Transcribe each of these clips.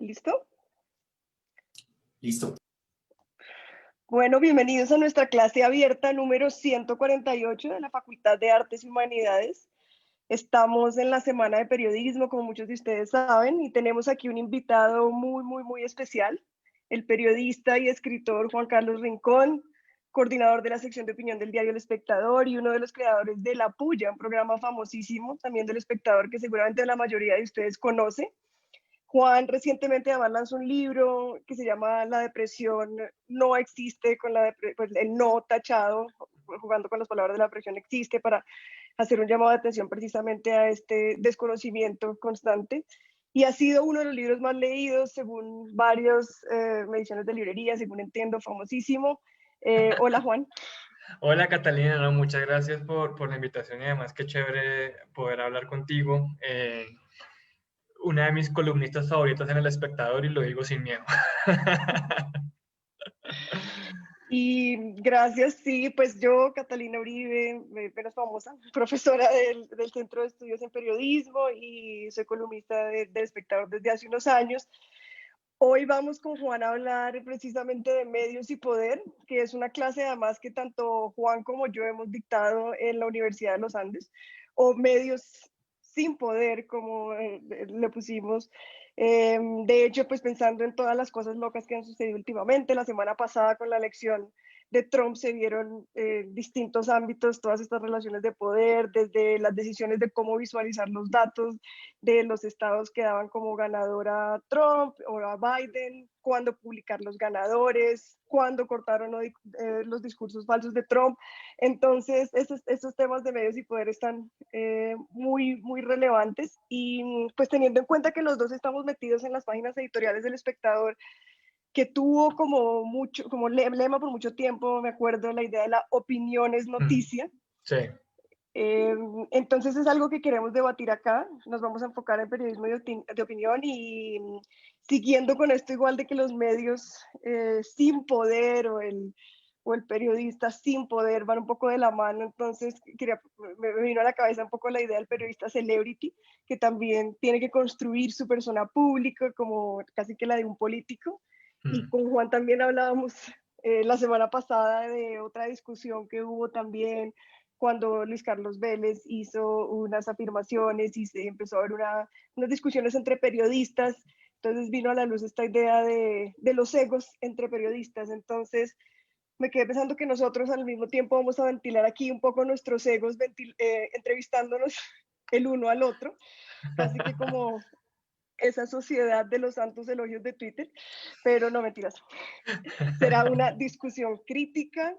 ¿Listo? Listo. Bueno, bienvenidos a nuestra clase abierta número 148 de la Facultad de Artes y Humanidades. Estamos en la semana de periodismo, como muchos de ustedes saben, y tenemos aquí un invitado muy especial, el periodista y escritor Juan Carlos Rincón, coordinador de la sección de opinión del diario El Espectador y uno de los creadores de La Puya, un programa famosísimo también del Espectador que seguramente la mayoría de ustedes conoce. Juan recientemente además lanzó un libro que se llama La depresión no existe, con pues, el no tachado, jugando con las palabras de la depresión existe, para hacer un llamado de atención precisamente a este desconocimiento constante. Y ha sido uno de los libros más leídos según varias mediciones de librería, según entiendo, famosísimo. Hola, Juan. Hola Catalina, no, muchas gracias por la invitación y además qué chévere poder hablar contigo. Una de mis columnistas favoritas en El Espectador y lo digo sin miedo. Y gracias, sí, pues yo, Catalina Uribe, menos famosa, profesora del Centro de Estudios en Periodismo y soy columnista del Espectador desde hace unos años. Hoy vamos con Juan a hablar precisamente de medios y poder, que es una clase además que tanto Juan como yo hemos dictado en la Universidad de los Andes, o medios sin poder, como le pusimos. De hecho, pues pensando en todas las cosas locas que han sucedido últimamente, la semana pasada con la elección de Trump se vieron distintos ámbitos, todas estas relaciones de poder, desde las decisiones de cómo visualizar los datos de los estados que daban como ganadora a Trump o a Biden, cuándo publicar los ganadores, cuándo cortaron los discursos falsos de Trump. Entonces, estos temas de medios y poder están muy relevantes y pues teniendo en cuenta que los dos estamos metidos en las páginas editoriales del Espectador, que tuvo como lema por mucho tiempo, me acuerdo, la idea de la opinión es noticia. Sí. Entonces es algo que queremos debatir acá. Nos vamos a enfocar en periodismo de opinión y siguiendo con esto igual de que los medios sin poder o el periodista sin poder van un poco de la mano. Entonces me vino a la cabeza un poco la idea del periodista celebrity, que también tiene que construir su persona pública como casi que la de un político. Y con Juan también hablábamos la semana pasada de otra discusión que hubo también cuando Luis Carlos Vélez hizo unas afirmaciones y se empezó a ver unas discusiones entre periodistas. Entonces vino a la luz esta idea de los egos entre periodistas. Entonces me quedé pensando que nosotros al mismo tiempo vamos a ventilar aquí un poco nuestros egos, entrevistándonos el uno al otro, casi que como esa sociedad de los santos elogios de Twitter, pero no, mentiras. Será una discusión crítica,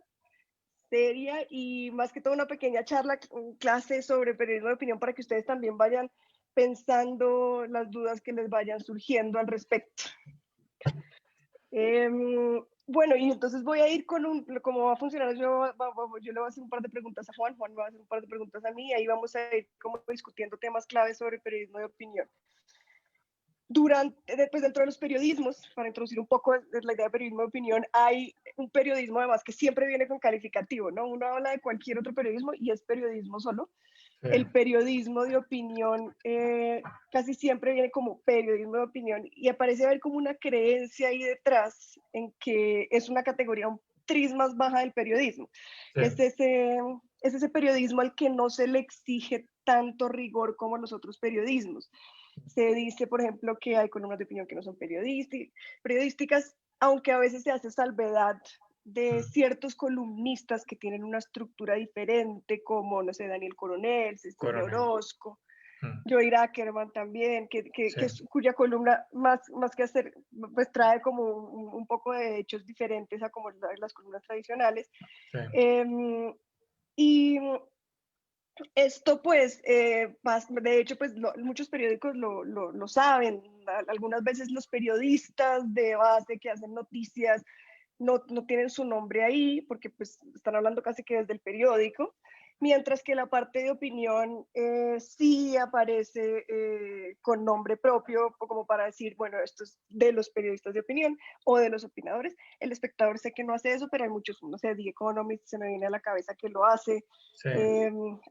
seria y más que todo una pequeña charla, clase sobre periodismo de opinión para que ustedes también vayan pensando las dudas que les vayan surgiendo al respecto. Bueno, y entonces voy a ir cómo va a funcionar, yo le voy a hacer un par de preguntas a Juan, Juan me va a hacer un par de preguntas a mí, y ahí vamos a ir como discutiendo temas claves sobre periodismo de opinión. Pues dentro de los periodismos, para introducir un poco la idea de periodismo de opinión, hay un periodismo además que siempre viene con calificativo, ¿no? Uno habla de cualquier otro periodismo y es periodismo solo. Sí. El periodismo de opinión casi siempre viene como periodismo de opinión y aparece a ver como una creencia ahí detrás en que es una categoría un tris más baja del periodismo. Sí. Es ese periodismo al que no se le exige tanto rigor como los otros periodismos. Se dice, por ejemplo, que hay columnas de opinión que no son periodísticas, aunque a veces se hace salvedad de ciertos columnistas que tienen una estructura diferente, como, no sé, Daniel Coronel, Cecilia Orozco, Joy Ackerman también, cuya columna más que hacer, pues trae como un poco de hechos diferentes a como las columnas tradicionales. Sí. Y esto pues, de hecho pues muchos periódicos lo saben, algunas veces los periodistas de base que hacen noticias no tienen su nombre ahí porque pues están hablando casi que desde el periódico, mientras que la parte de opinión sí aparece con nombre propio, como para decir, bueno, esto es de los periodistas de opinión o de los opinadores. El Espectador sé que no hace eso, pero hay muchos, no sé, The Economist se me viene a la cabeza que lo hace, sí.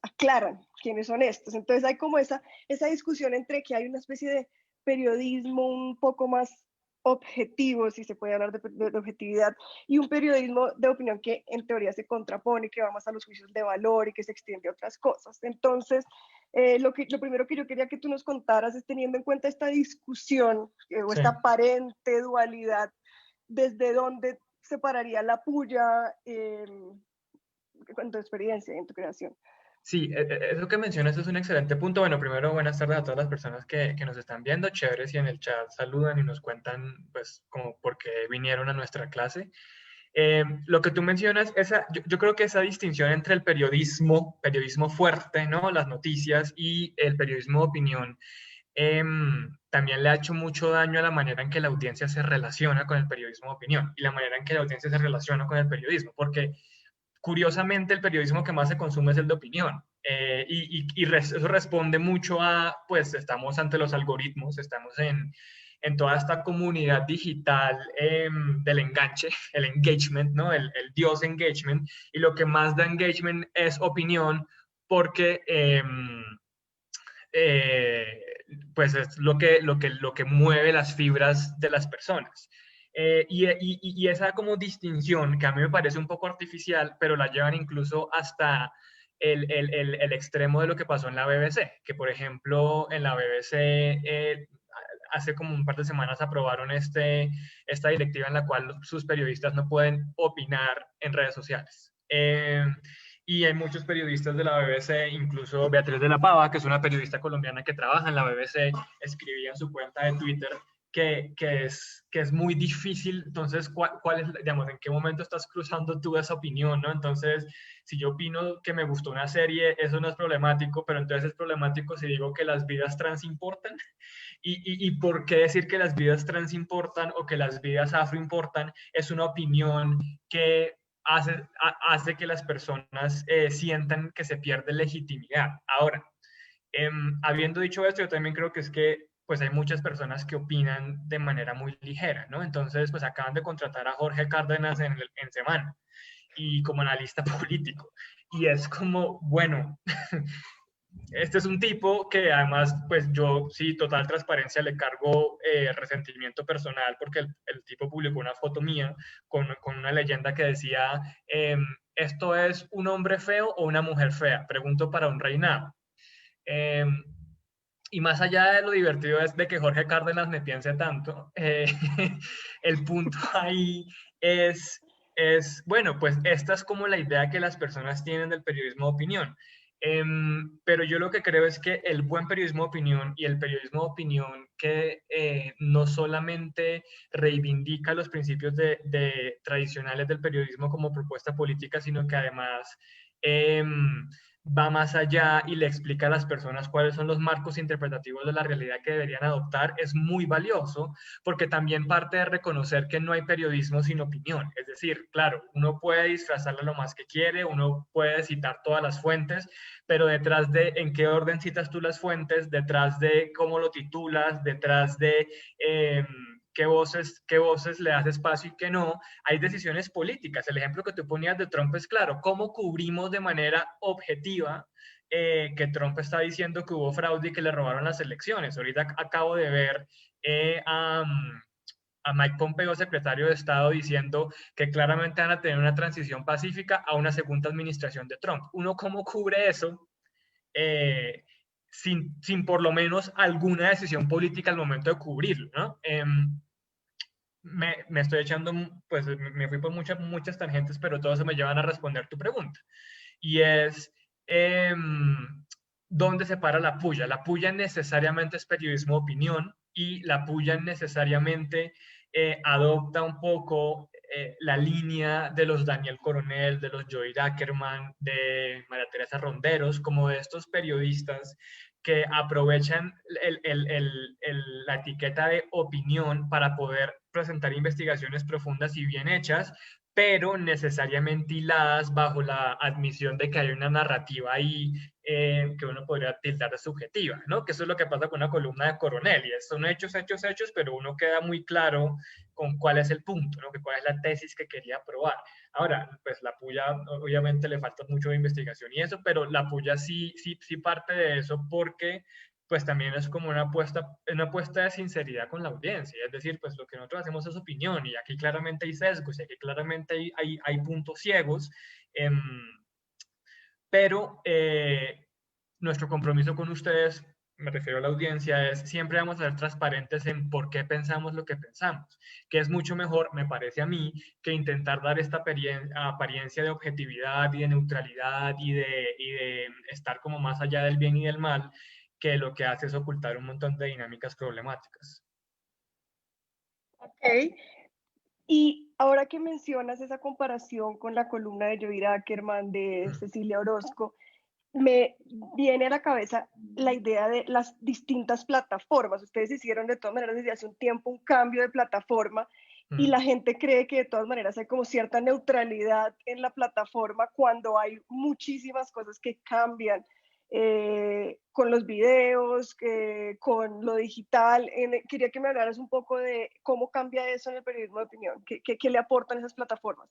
Aclaran quiénes son estos. Entonces hay como esa discusión entre que hay una especie de periodismo un poco más objetivo, si se puede hablar de objetividad, y un periodismo de opinión que en teoría se contrapone, que va más a los juicios de valor y que se extiende a otras cosas. Entonces, lo primero que yo quería que tú nos contaras es, teniendo en cuenta esta discusión o Sí. esta aparente dualidad, ¿desde dónde separaría la puya en tu experiencia, en tu creación? Sí, eso que mencionas es un excelente punto. Bueno, primero, buenas tardes a todas las personas que nos están viendo. Chévere si en el chat saludan y nos cuentan, pues, como por qué vinieron a nuestra clase. Lo que tú mencionas, yo creo que esa distinción entre el periodismo fuerte, ¿no? Las noticias y el periodismo de opinión, también le ha hecho mucho daño a la manera en que la audiencia se relaciona con el periodismo de opinión y la manera en que la audiencia se relaciona con el periodismo, porque curiosamente el periodismo que más se consume es el de opinión. Eso responde mucho a, pues estamos ante los algoritmos, estamos en toda esta comunidad digital del enganche, el engagement, ¿no? El dios engagement, y lo que más da engagement es opinión, porque eh, pues es lo que mueve las fibras de las personas. Y esa como distinción, que a mí me parece un poco artificial, pero la llevan incluso hasta el extremo de lo que pasó en la BBC, que por ejemplo en la BBC hace como un par de semanas aprobaron esta directiva en la cual sus periodistas no pueden opinar en redes sociales. Y hay muchos periodistas de la BBC, incluso Beatriz de la Pava, que es una periodista colombiana que trabaja en la BBC, escribía en su cuenta de Twitter que es muy difícil. Entonces, ¿cuál es, digamos, en qué momento estás cruzando tú esa opinión, ¿no? Entonces, si yo opino que me gustó una serie, eso no es problemático, pero entonces es problemático si digo que las vidas trans importan. ¿Y por qué decir que las vidas trans importan o que las vidas afro importan? Es una opinión que hace que las personas sientan que se pierde legitimidad. Ahora, habiendo dicho esto, yo también creo que es que pues hay muchas personas que opinan de manera muy ligera, ¿no? Entonces, pues acaban de contratar a Jorge Cárdenas en Semana y como analista político. Y es como, bueno, este es un tipo que además, pues yo sí, total transparencia, le cargo resentimiento personal porque el tipo publicó una foto mía con una leyenda que decía, ¿esto es un hombre feo o una mujer fea? Pregunto para un reinado. Eh, y más allá de lo divertido es de que Jorge Cárdenas me piense tanto, el punto ahí bueno, pues esta es como la idea que las personas tienen del periodismo de opinión. Pero yo lo que creo es que el buen periodismo de opinión y el periodismo de opinión que no solamente reivindica los principios tradicionales del periodismo como propuesta política, sino que además va más allá y le explica a las personas cuáles son los marcos interpretativos de la realidad que deberían adoptar, es muy valioso, porque también parte de reconocer que no hay periodismo sin opinión. Es decir, claro, uno puede disfrazarla lo más que quiere, uno puede citar todas las fuentes, pero detrás de en qué orden citas tú las fuentes, detrás de cómo lo titulas, detrás de qué voces le das espacio y qué no, hay decisiones políticas. El ejemplo que tú ponías de Trump es claro. ¿Cómo cubrimos de manera objetiva que Trump está diciendo que hubo fraude y que le robaron las elecciones? Ahorita acabo de ver a Mike Pompeo, secretario de Estado, diciendo que claramente van a tener una transición pacífica a una segunda administración de Trump. ¿Uno cómo cubre eso? Sin por lo menos alguna decisión política al momento de cubrirlo, ¿no? Me estoy echando, pues me fui por muchas tangentes, pero todos se me llevan a responder tu pregunta. Y es, ¿dónde se para la puya? La puya necesariamente es periodismo de opinión y la puya necesariamente adopta un poco la línea de los Daniel Coronel, de los Joy Ackerman, de María Teresa Ronderos, como de estos periodistas que aprovechan la etiqueta de opinión para poder presentar investigaciones profundas y bien hechas, pero necesariamente hiladas bajo la admisión de que hay una narrativa ahí que uno podría tildar de subjetiva, ¿no? Que eso es lo que pasa con una columna de Coronel, y son hechos, hechos, hechos, pero uno queda muy claro con cuál es el punto, ¿no? Que cuál es la tesis que quería probar. Ahora, pues la puya obviamente le falta mucho de investigación y eso, pero la puya sí parte de eso porque pues también es como una apuesta de sinceridad con la audiencia. Es decir, pues lo que nosotros hacemos es opinión y aquí claramente hay sesgos y aquí claramente hay puntos ciegos. em, pero nuestro compromiso con ustedes, me refiero a la audiencia, es siempre vamos a ser transparentes en por qué pensamos lo que pensamos, que es mucho mejor, me parece a mí, que intentar dar esta apariencia de objetividad y de neutralidad y de estar como más allá del bien y del mal, que lo que hace es ocultar un montón de dinámicas problemáticas. Ok. Y ahora que mencionas esa comparación con la columna de Joira Ackerman de Mm, Cecilia Orozco, me viene a la cabeza la idea de las distintas plataformas. Ustedes hicieron de todas maneras desde hace un tiempo un cambio de plataforma y mm. la gente cree que de todas maneras hay como cierta neutralidad en la plataforma cuando hay muchísimas cosas que cambian con los videos, con lo digital. Quería que me hablaras un poco de cómo cambia eso en el periodismo de opinión, qué le aportan esas plataformas.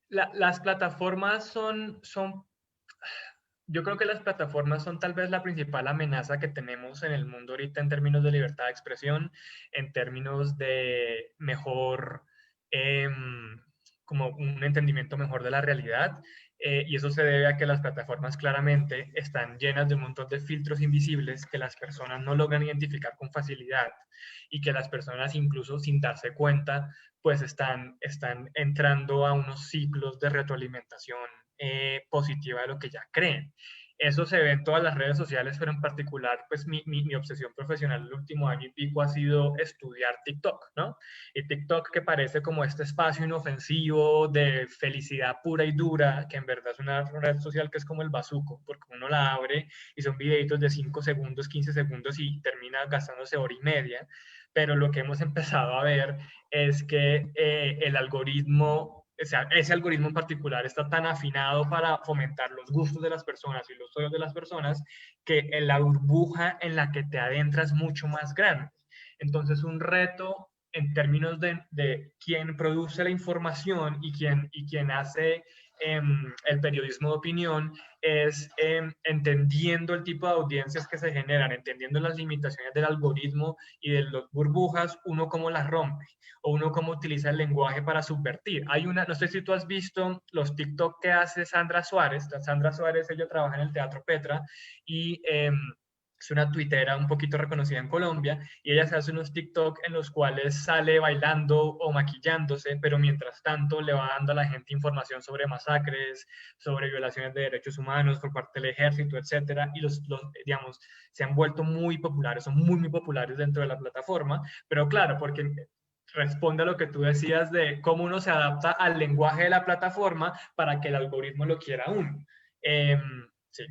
Las plataformas yo creo que las plataformas son tal vez la principal amenaza que tenemos en el mundo ahorita en términos de libertad de expresión, en términos de mejor, como un entendimiento mejor de la realidad. Y eso se debe a que las plataformas claramente están llenas de un montón de filtros invisibles que las personas no logran identificar con facilidad y que las personas incluso sin darse cuenta pues están entrando a unos ciclos de retroalimentación positiva de lo que ya creen. Eso se ve en todas las redes sociales, pero en particular, pues mi obsesión profesional el último año y pico ha sido estudiar TikTok, ¿no? Y TikTok que parece como este espacio inofensivo de felicidad pura y dura, que en verdad es una red social que es como el bazuco, porque uno la abre y son videitos de 5 segundos, 15 segundos y termina gastándose hora y media. Pero lo que hemos empezado a ver es que el algoritmo, o sea, ese algoritmo en particular está tan afinado para fomentar los gustos de las personas y los sueños de las personas que la burbuja en la que te adentras es mucho más grande. Entonces, un reto en términos de quién produce la información y quién hace el periodismo de opinión es entendiendo el tipo de audiencias que se generan, entendiendo las limitaciones del algoritmo y de las burbujas, uno cómo las rompe o uno cómo utiliza el lenguaje para subvertir. No sé si tú has visto los TikTok que hace Sandra Suárez. Sandra Suárez, ella trabaja en el Teatro Petra y es una tuitera un poquito reconocida en Colombia y ella se hace unos TikTok en los cuales sale bailando o maquillándose, pero mientras tanto le va dando a la gente información sobre masacres, sobre violaciones de derechos humanos por parte del ejército, etcétera, y digamos, se han vuelto muy populares, son muy, muy populares dentro de la plataforma, pero claro, porque responde a lo que tú decías de cómo uno se adapta al lenguaje de la plataforma para que el algoritmo lo quiera a uno. Sí.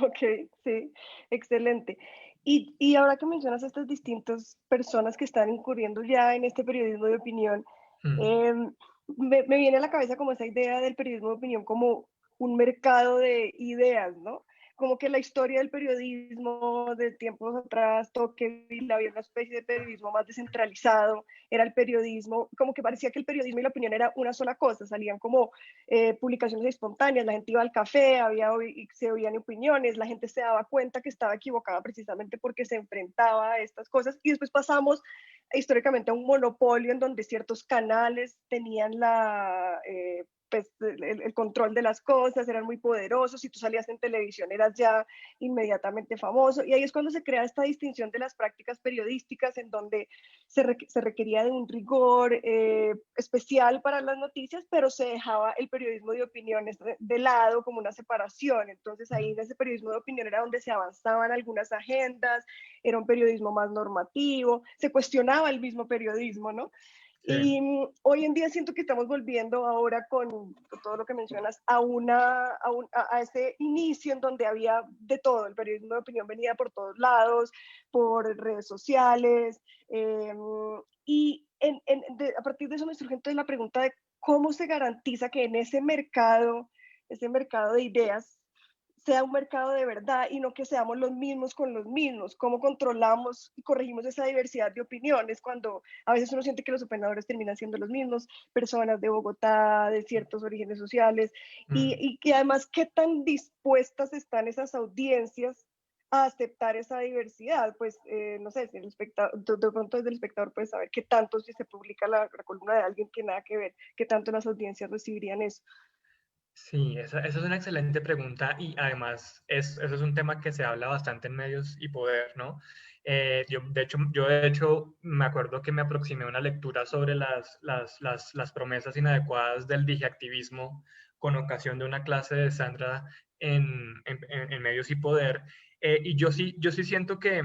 Ok, sí, excelente. Y ahora que mencionas a estas distintas personas que están incurriendo ya en este periodismo de opinión, Mm. eh, me viene a la cabeza como esa idea del periodismo de opinión como un mercado de ideas, ¿no? Como que la historia del periodismo de tiempos atrás, Tocqueville, había una especie de periodismo más descentralizado, era el periodismo, como que parecía que el periodismo y la opinión era una sola cosa, salían como publicaciones espontáneas, la gente iba al café, se oían opiniones, la gente se daba cuenta que estaba equivocada precisamente porque se enfrentaba a estas cosas y después pasamos históricamente a un monopolio en donde ciertos canales tenían pues, el control de las cosas, eran muy poderosos, si tú salías en televisión eras ya inmediatamente famoso, y ahí es cuando se crea esta distinción de las prácticas periodísticas en donde se requería de un rigor especial para las noticias, pero se dejaba el periodismo de opiniones de lado como una separación, entonces ahí en ese periodismo de opinión era donde se avanzaban algunas agendas, era un periodismo más normativo, se cuestionaba el mismo periodismo, ¿no? Sí. Y hoy en día siento que estamos volviendo ahora con todo lo que mencionas a ese inicio en donde había de todo, el periodismo de opinión venía por todos lados, por redes sociales, y a partir de eso me surge entonces la pregunta de cómo se garantiza que en ese mercado de ideas, sea un mercado de verdad y no que seamos los mismos con los mismos. ¿Cómo controlamos y corregimos esa diversidad de opiniones cuando a veces uno siente que los opinadores terminan siendo los mismos, personas de Bogotá, de ciertos orígenes sociales, Mm. y que además qué tan dispuestas están esas audiencias a aceptar esa diversidad. Pues, no sé, si el espectador, de pronto desde el espectador puedes saber qué tanto si se publica la columna de alguien que nada que ver, qué tanto las audiencias recibirían eso. Sí, esa es una excelente pregunta y además eso es un tema que se habla bastante en medios y poder, ¿no? Yo de hecho me acuerdo que me aproximé a una lectura sobre las promesas inadecuadas del digiactivismo con ocasión de una clase de Sandra en medios y poder. Y yo sí siento que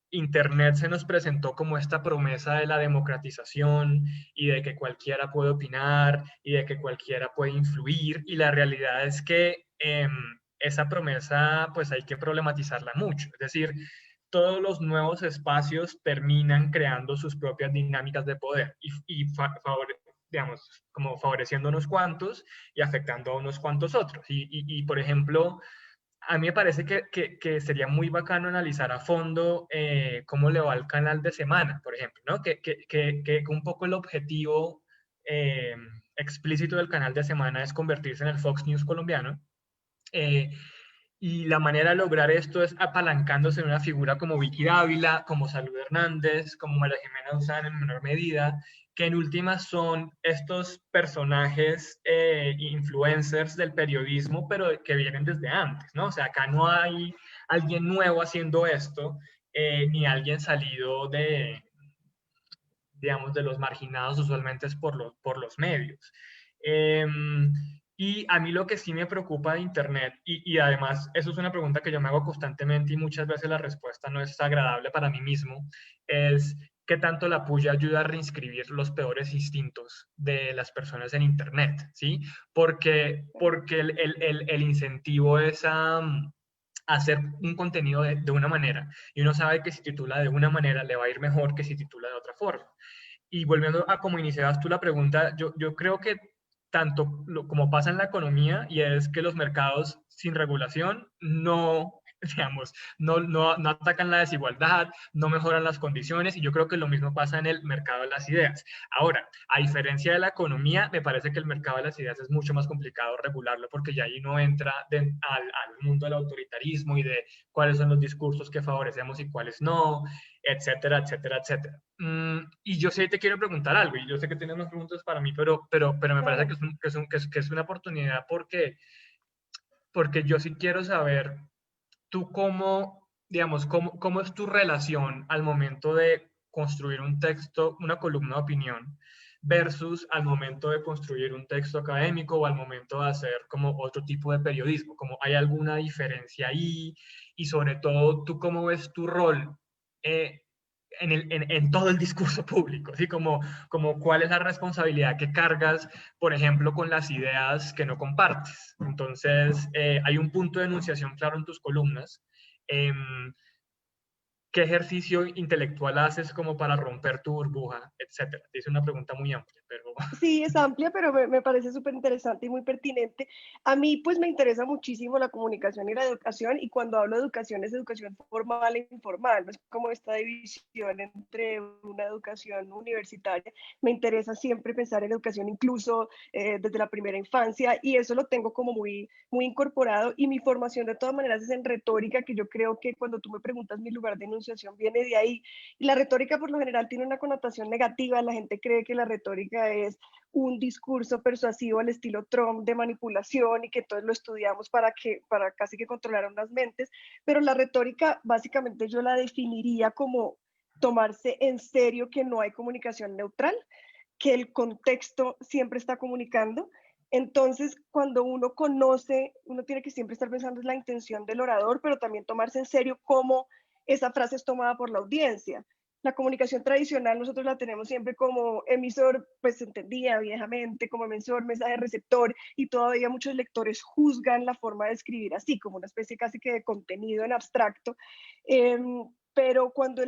Internet se nos presentó como esta promesa de la democratización y de que cualquiera puede opinar y de que cualquiera puede influir, y la realidad es que esa promesa pues hay que problematizarla mucho. Es decir, todos los nuevos espacios terminan creando sus propias dinámicas de poder digamos, como favoreciendo a unos cuantos y afectando a unos cuantos otros. Por ejemplo, a mí me parece que sería muy bacano analizar a fondo cómo le va al canal de semana, por ejemplo, ¿no? Que un poco el objetivo eh, explícito del canal de semana es convertirse en el Fox News colombiano. eh, y la manera de lograr esto es apalancándose en una figura como Vicky Dávila, como Salud Hernández, como María Jimena Duzán en menor medida, que en últimas son estos personajes influencers del periodismo, pero que vienen desde antes, ¿no? O sea, acá no hay alguien nuevo haciendo esto, ni alguien salido digamos, de los marginados usualmente es por los medios. Y a mí lo que sí me preocupa de Internet, y además eso es una pregunta que yo me hago constantemente y muchas veces la respuesta no es agradable para mí mismo, es qué tanto la puya ayuda a reinscribir los peores instintos de las personas en Internet, ¿sí? Porque el incentivo es a hacer un contenido de una manera, y uno sabe que si titula de una manera le va a ir mejor que si titula de otra forma. Y volviendo a cómo iniciabas tú la pregunta, yo creo que tanto como pasa en la economía, y es que los mercados sin regulación no, digamos, no atacan la desigualdad, no mejoran las condiciones, y yo creo que lo mismo pasa en el mercado de las ideas. Ahora, a diferencia de la economía, me parece que el mercado de las ideas es mucho más complicado regularlo, porque ya ahí no entra al mundo del autoritarismo y de cuáles son los discursos que favorecemos y cuáles no, etcétera, etcétera, etcétera. Y yo sí te quiero preguntar algo, y yo sé que tienes más preguntas para mí, pero me parece Claro. que es una oportunidad porque yo sí quiero saber tú cómo, digamos, cómo es tu relación al momento de construir un texto, una columna de opinión, versus al momento de construir un texto académico o al momento de hacer como otro tipo de periodismo, como hay alguna diferencia ahí, y sobre todo, ¿tú cómo ves tu rol eh, en todo el discurso público? ¿Sí? Como cuál es la responsabilidad que cargas, por ejemplo, con las ideas que no compartes. Entonces, hay un punto de enunciación claro en tus columnas. Eh, ¿Qué ejercicio intelectual haces como para romper tu burbuja, etcétera? Te hice una pregunta muy amplia, pero... Sí, es amplia, pero me parece súper interesante y muy pertinente. A mí, pues, me interesa muchísimo la comunicación y la educación, y cuando hablo de educación es educación formal e informal, no es como esta división entre una educación universitaria. Me interesa siempre pensar en educación incluso desde la primera infancia, y eso lo tengo como muy, muy incorporado, y mi formación de todas maneras es en retórica, que yo creo que cuando tú me preguntas mi lugar de enunciación viene de ahí. Y la retórica por lo general tiene una connotación negativa, la gente cree que la retórica es un discurso persuasivo al estilo Trump de manipulación, y que todos lo estudiamos para casi que controlar unas mentes, pero la retórica básicamente yo la definiría como tomarse en serio que no hay comunicación neutral, que el contexto siempre está comunicando. Entonces, cuando uno conoce, uno tiene que siempre estar pensando en la intención del orador, pero también tomarse en serio cómo esa frase es tomada por la audiencia. La comunicación tradicional nosotros la tenemos siempre como emisor, pues se entendía viejamente como emisor, mensaje receptor, y todavía muchos lectores juzgan la forma de escribir así, como una especie casi que de contenido en abstracto. Pero cuando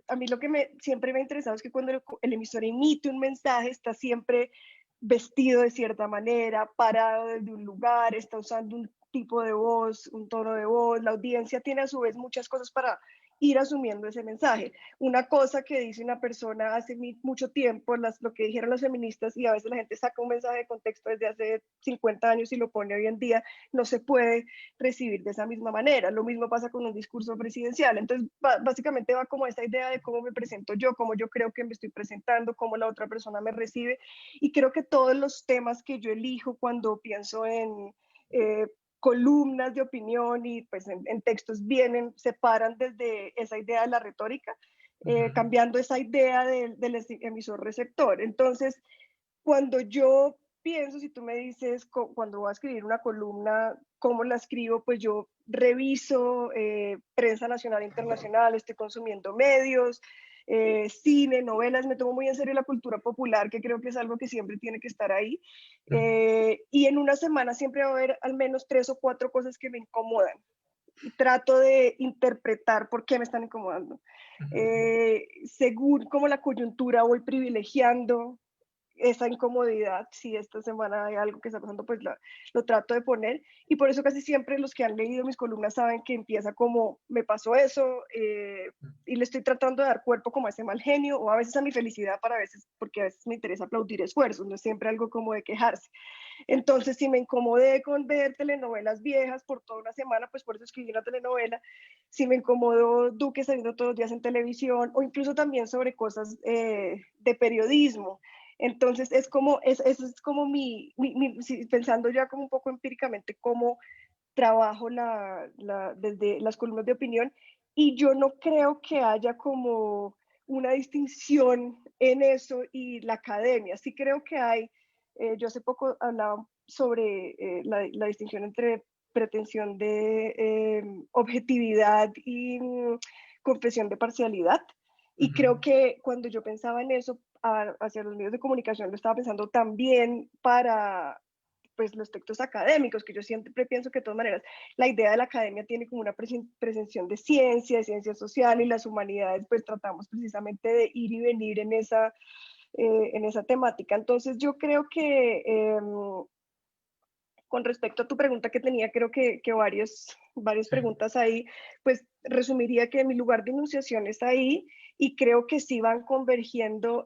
a mí lo que siempre me ha interesado es que cuando el emisor emite un mensaje está siempre vestido de cierta manera, parado desde un lugar, está usando un tipo de voz, un tono de voz, la audiencia tiene a su vez muchas cosas para ir asumiendo ese mensaje. Una cosa que dice una persona hace mucho tiempo, lo que dijeron los feministas, y a veces la gente saca un mensaje de contexto desde hace 50 años y lo pone hoy en día, no se puede recibir de esa misma manera. Lo mismo pasa con un discurso presidencial. Entonces, básicamente va como esta idea de cómo me presento yo, cómo yo creo que me estoy presentando, cómo la otra persona me recibe. Y creo que todos los temas que yo elijo cuando pienso en columnas de opinión y pues en textos se paran desde esa idea de la retórica, cambiando esa idea del emisor receptor. Entonces, cuando yo pienso, si tú me dices cuando voy a escribir una columna, cómo la escribo, pues yo reviso prensa nacional e internacional, estoy consumiendo medios, cine, novelas, me tomo muy en serio la cultura popular, que creo que es algo que siempre tiene que estar ahí. Y en una semana siempre va a haber al menos 3 o 4 cosas que me incomodan. Y trato de interpretar por qué me están incomodando. Según como la coyuntura voy privilegiando esa incomodidad. Si esta semana hay algo que está pasando, pues lo trato de poner. Y por eso casi siempre los que han leído mis columnas saben que empieza como, me pasó eso, y le estoy tratando de dar cuerpo como a ese mal genio, o a veces a mi felicidad, porque a veces me interesa aplaudir esfuerzos, no es siempre algo como de quejarse. Entonces, si me incomodé con ver telenovelas viejas por toda una semana, pues por eso escribí una telenovela. Si me incomodó Duque saliendo todos los días en televisión, o incluso también sobre cosas de periodismo. Entonces, es como pensando ya como un poco empíricamente cómo trabajo desde las columnas de opinión, y yo no creo que haya como una distinción en eso y la academia. Sí creo que hay, yo hace poco hablaba sobre la distinción entre pretensión de objetividad y confesión de parcialidad. Y creo que cuando yo pensaba en eso, hacia los medios de comunicación, lo estaba pensando también para pues los textos académicos, que yo siempre pienso que de todas maneras la idea de la academia tiene como una pretensión de ciencia social, y las humanidades pues tratamos precisamente de ir y venir en esa temática. Entonces yo creo que con respecto a tu pregunta que tenía, creo que varias preguntas ahí, pues resumiría que mi lugar de enunciación está ahí, y creo que sí van convergiendo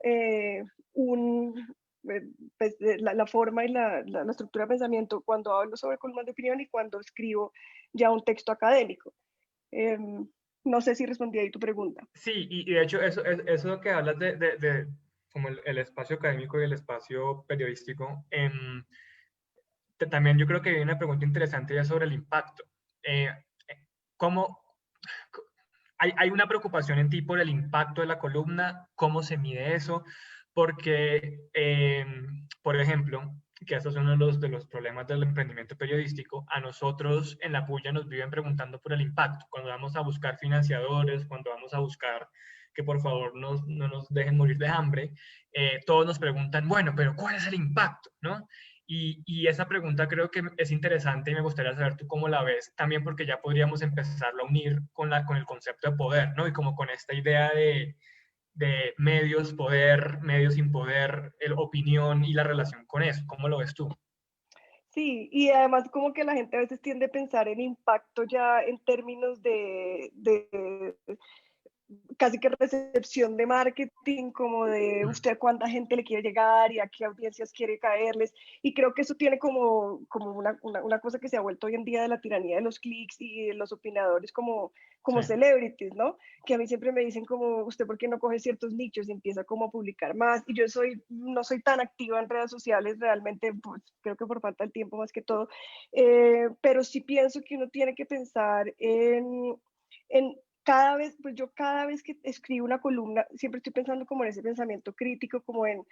pues, la forma y la estructura de pensamiento cuando hablo sobre columnas de opinión y cuando escribo ya un texto académico. No sé si respondí ahí tu pregunta. Sí, y de hecho eso que hablas de como el espacio académico y el espacio periodístico, también yo creo que hay una pregunta interesante ya sobre el impacto. ¿Cómo, hay una preocupación en ti por el impacto de la columna? ¿Cómo se mide eso? Porque, por ejemplo, que esto es uno de los problemas del emprendimiento periodístico, a nosotros en la puya nos viven preguntando por el impacto. Cuando vamos a buscar financiadores, cuando vamos a buscar que por favor no nos dejen morir de hambre, todos nos preguntan, bueno, pero ¿cuál es el impacto? ¿No? Y esa pregunta creo que es interesante y me gustaría saber tú cómo la ves, también porque ya podríamos empezarlo a unir con el concepto de poder, ¿no? Y como con esta idea de medios, poder, medios sin poder, opinión y la relación con eso. ¿Cómo lo ves tú? Sí, y además como que la gente a veces tiende a pensar en impacto ya en términos de casi que recepción de marketing, como de usted a cuánta gente le quiere llegar y a qué audiencias quiere caerles. Y creo que eso tiene como una cosa que se ha vuelto hoy en día de la tiranía de los clics y de los opinadores como Sí. celebrities, ¿no? Que a mí siempre me dicen como, ¿usted por qué no coge ciertos nichos y empieza como a publicar más? Y yo no soy tan activa en redes sociales realmente, pues, creo que por falta de tiempo más que todo, pero sí pienso que uno tiene que pensar en cada vez que escribo una columna, siempre estoy pensando como en ese pensamiento crítico, como en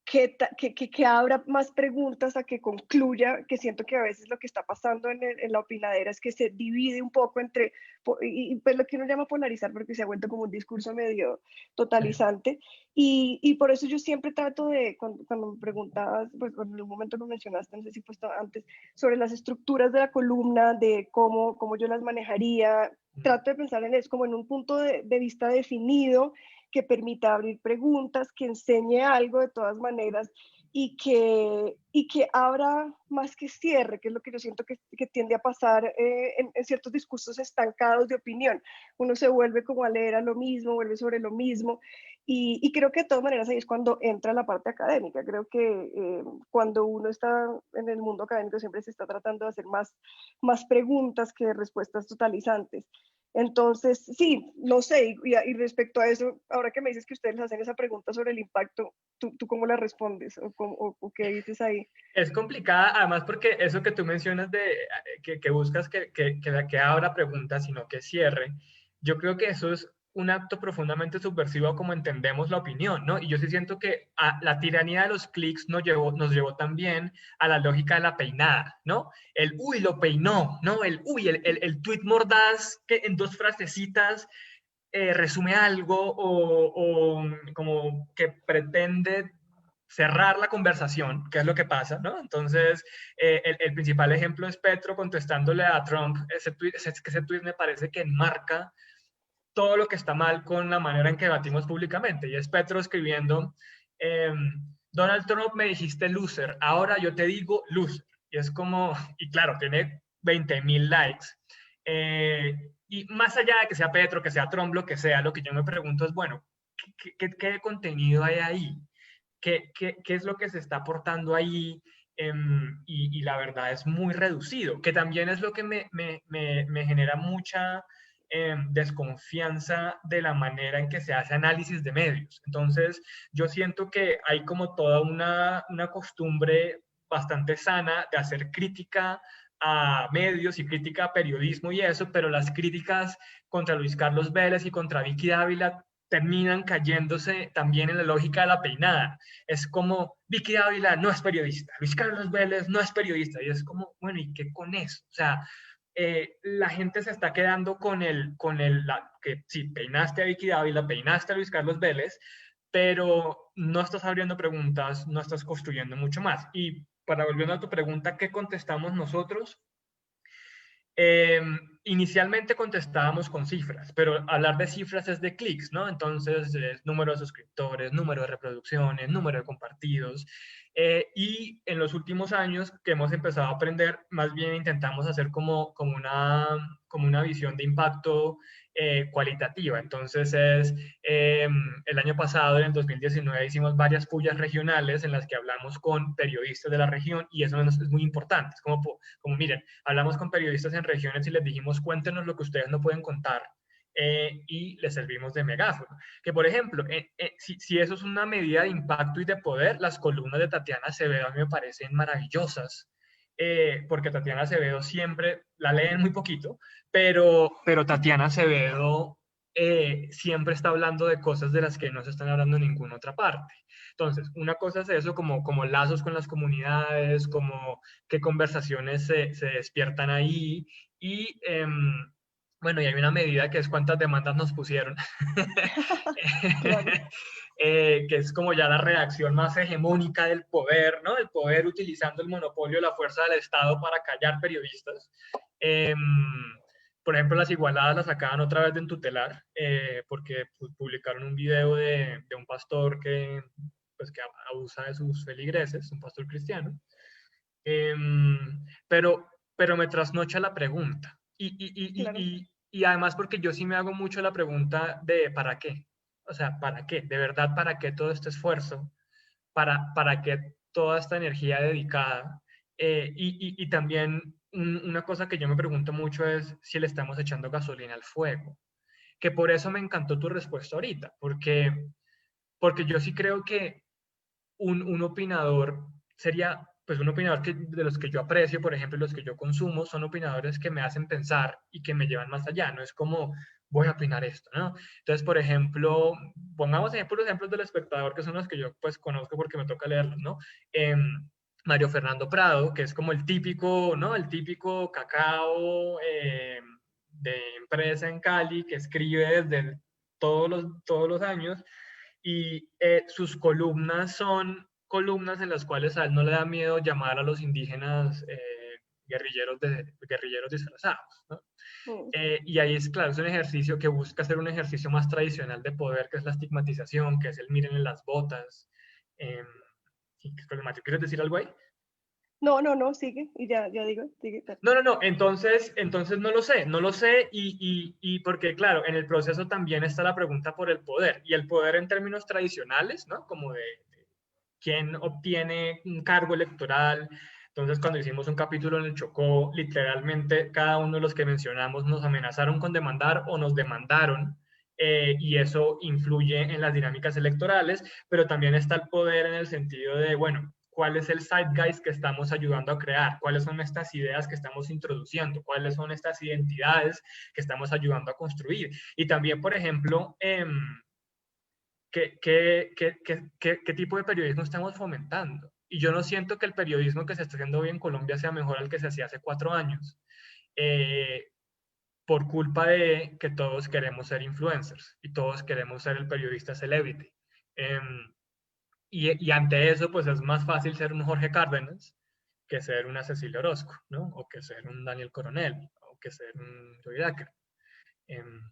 que abra más preguntas a que concluya, que siento que a veces lo que está pasando en la opinadera es que se divide un poco entre, y pues lo que uno llama polarizar, porque se ha vuelto como un discurso medio totalizante, y por eso yo siempre trato de, cuando me preguntabas, pues en un momento lo mencionaste, no sé si fue antes, sobre las estructuras de la columna, de cómo yo las manejaría, trato de pensar en eso como en un punto de vista definido, que permita abrir preguntas, que enseñe algo de todas maneras, y que abra más que cierre, que es lo que yo siento que tiende a pasar en ciertos discursos estancados de opinión. Uno se vuelve como a leer a lo mismo, vuelve sobre lo mismo, y creo que de todas maneras ahí es cuando entra la parte académica. Creo que cuando uno está en el mundo académico siempre se está tratando de hacer más preguntas que respuestas totalizantes. Entonces, sí, no sé, y respecto a eso, ahora que me dices que ustedes hacen esa pregunta sobre el impacto, ¿tú cómo la respondes o qué dices ahí? Es complicada, además porque eso que tú mencionas de que buscas que abra preguntas, sino que cierre, yo creo que eso es un acto profundamente subversivo como entendemos la opinión, ¿no? Y yo sí siento que la tiranía de los clics nos llevó también a la lógica de la peinada, ¿no? El, uy, lo peinó, ¿no? El, uy, el tweet mordaz que en dos frasecitas resume algo o como que pretende cerrar la conversación, que es lo que pasa, ¿no? Entonces, el principal ejemplo es Petro contestándole a Trump. Ese tweet me parece que enmarca todo lo que está mal con la manera en que debatimos públicamente. Y es Petro escribiendo, Donald Trump me dijiste loser, ahora yo te digo loser. Y es como, y claro, tiene 20,000 likes. Y más allá de que sea Petro, que sea Trump, lo que sea, lo que yo me pregunto es, bueno, ¿qué contenido hay ahí? ¿Qué es lo que se está aportando ahí? Y la verdad es muy reducido, que también es lo que me genera mucha desconfianza de la manera en que se hace análisis de medios. Entonces, yo siento que hay como toda una costumbre bastante sana de hacer crítica a medios y crítica a periodismo y eso, pero las críticas contra Luis Carlos Vélez y contra Vicky Dávila terminan cayéndose también en la lógica de la peinada. Es como, Vicky Dávila no es periodista, Luis Carlos Vélez no es periodista, y es como, bueno, ¿y qué con eso? O sea, la gente se está quedando que sí, peinaste a Vicky Dávila, peinaste a Luis Carlos Vélez, pero no estás abriendo preguntas, no estás construyendo mucho más. Y para volviendo a tu pregunta, ¿qué contestamos nosotros? Eh, Inicialmente contestábamos con cifras, pero hablar de cifras es de clics, ¿no? Entonces, número de suscriptores, número de reproducciones, número de compartidos. Y en los últimos años que hemos empezado a aprender, más bien intentamos hacer como una visión de impacto cualitativa. Entonces, el año pasado, en el 2019, hicimos varias pullas regionales en las que hablamos con periodistas de la región y eso es muy importante. Es como miren, hablamos con periodistas en regiones y les dijimos, cuéntenos lo que ustedes no pueden contar. Y les servimos de megáfono. Que, por ejemplo, si eso es una medida de impacto y de poder, las columnas de Tatiana Acevedo a mí me parecen maravillosas, porque Tatiana Acevedo siempre, la leen muy poquito, pero Tatiana Acevedo siempre está hablando de cosas de las que no se están hablando en ninguna otra parte. Entonces, una cosa es eso, como lazos con las comunidades, como qué conversaciones se despiertan ahí, y bueno, y hay una medida que es cuántas demandas nos pusieron, Claro. que es como ya la reacción más hegemónica del poder, ¿no? El poder utilizando el monopolio de la fuerza del Estado para callar periodistas. Por ejemplo, las igualadas las sacaban otra vez de Entutelar, porque publicaron un video de un pastor que abusa de sus feligreses, un pastor cristiano. Pero, pero me trasnocha la pregunta. Claro. Y además porque yo sí me hago mucho la pregunta de ¿para qué? O sea, ¿para qué? De verdad, ¿para qué todo este esfuerzo? ¿Para qué toda esta energía dedicada? Y también una cosa que yo me pregunto mucho es si le estamos echando gasolina al fuego. Que por eso me encantó tu respuesta ahorita, porque yo sí creo que un opinador sería, pues un opinador de los que yo aprecio, por ejemplo, los que yo consumo, son opinadores que me hacen pensar y que me llevan más allá, no es como voy a opinar esto, ¿no? Entonces, por ejemplo, pongamos ejemplos, ejemplos del espectador, que son los que yo pues conozco porque me toca leerlos, ¿no? Mario Fernando Prado, que es como el típico, ¿no? El típico cacao de empresa en Cali, que escribe desde todos los años y sus columnas son columnas en las cuales a él no le da miedo llamar a los indígenas guerrilleros disfrazados, ¿no? Mm. Y ahí es claro, es un ejercicio que busca hacer un ejercicio más tradicional de poder, que es la estigmatización, que es el miren en las botas, eh, ¿Qué es problemático? ¿Quieres decir algo ahí? No, sigue, y ya digo, sigue. No, entonces no lo sé y porque claro, en el proceso también está la pregunta por el poder, y el poder en términos tradicionales, ¿no? Como de quién obtiene un cargo electoral. Entonces, cuando hicimos un capítulo en el Chocó, literalmente cada uno de los que mencionamos nos amenazaron con demandar o nos demandaron, y eso influye en las dinámicas electorales, pero también está el poder en el sentido de, bueno, cuál es el zeitgeist que estamos ayudando a crear, cuáles son estas ideas que estamos introduciendo, cuáles son estas identidades que estamos ayudando a construir. Y también, por ejemplo, ¿qué tipo de periodismo estamos fomentando? Y yo no siento que el periodismo que se está haciendo hoy en Colombia sea mejor al que se hacía hace 4 años, eh, por culpa de que todos queremos ser influencers y todos queremos ser el periodista celebrity. Y ante eso, pues es más fácil ser un Jorge Cárdenas que ser una Cecilia Orozco, ¿no? O que ser un Daniel Coronel, o que ser un Joey Dacker.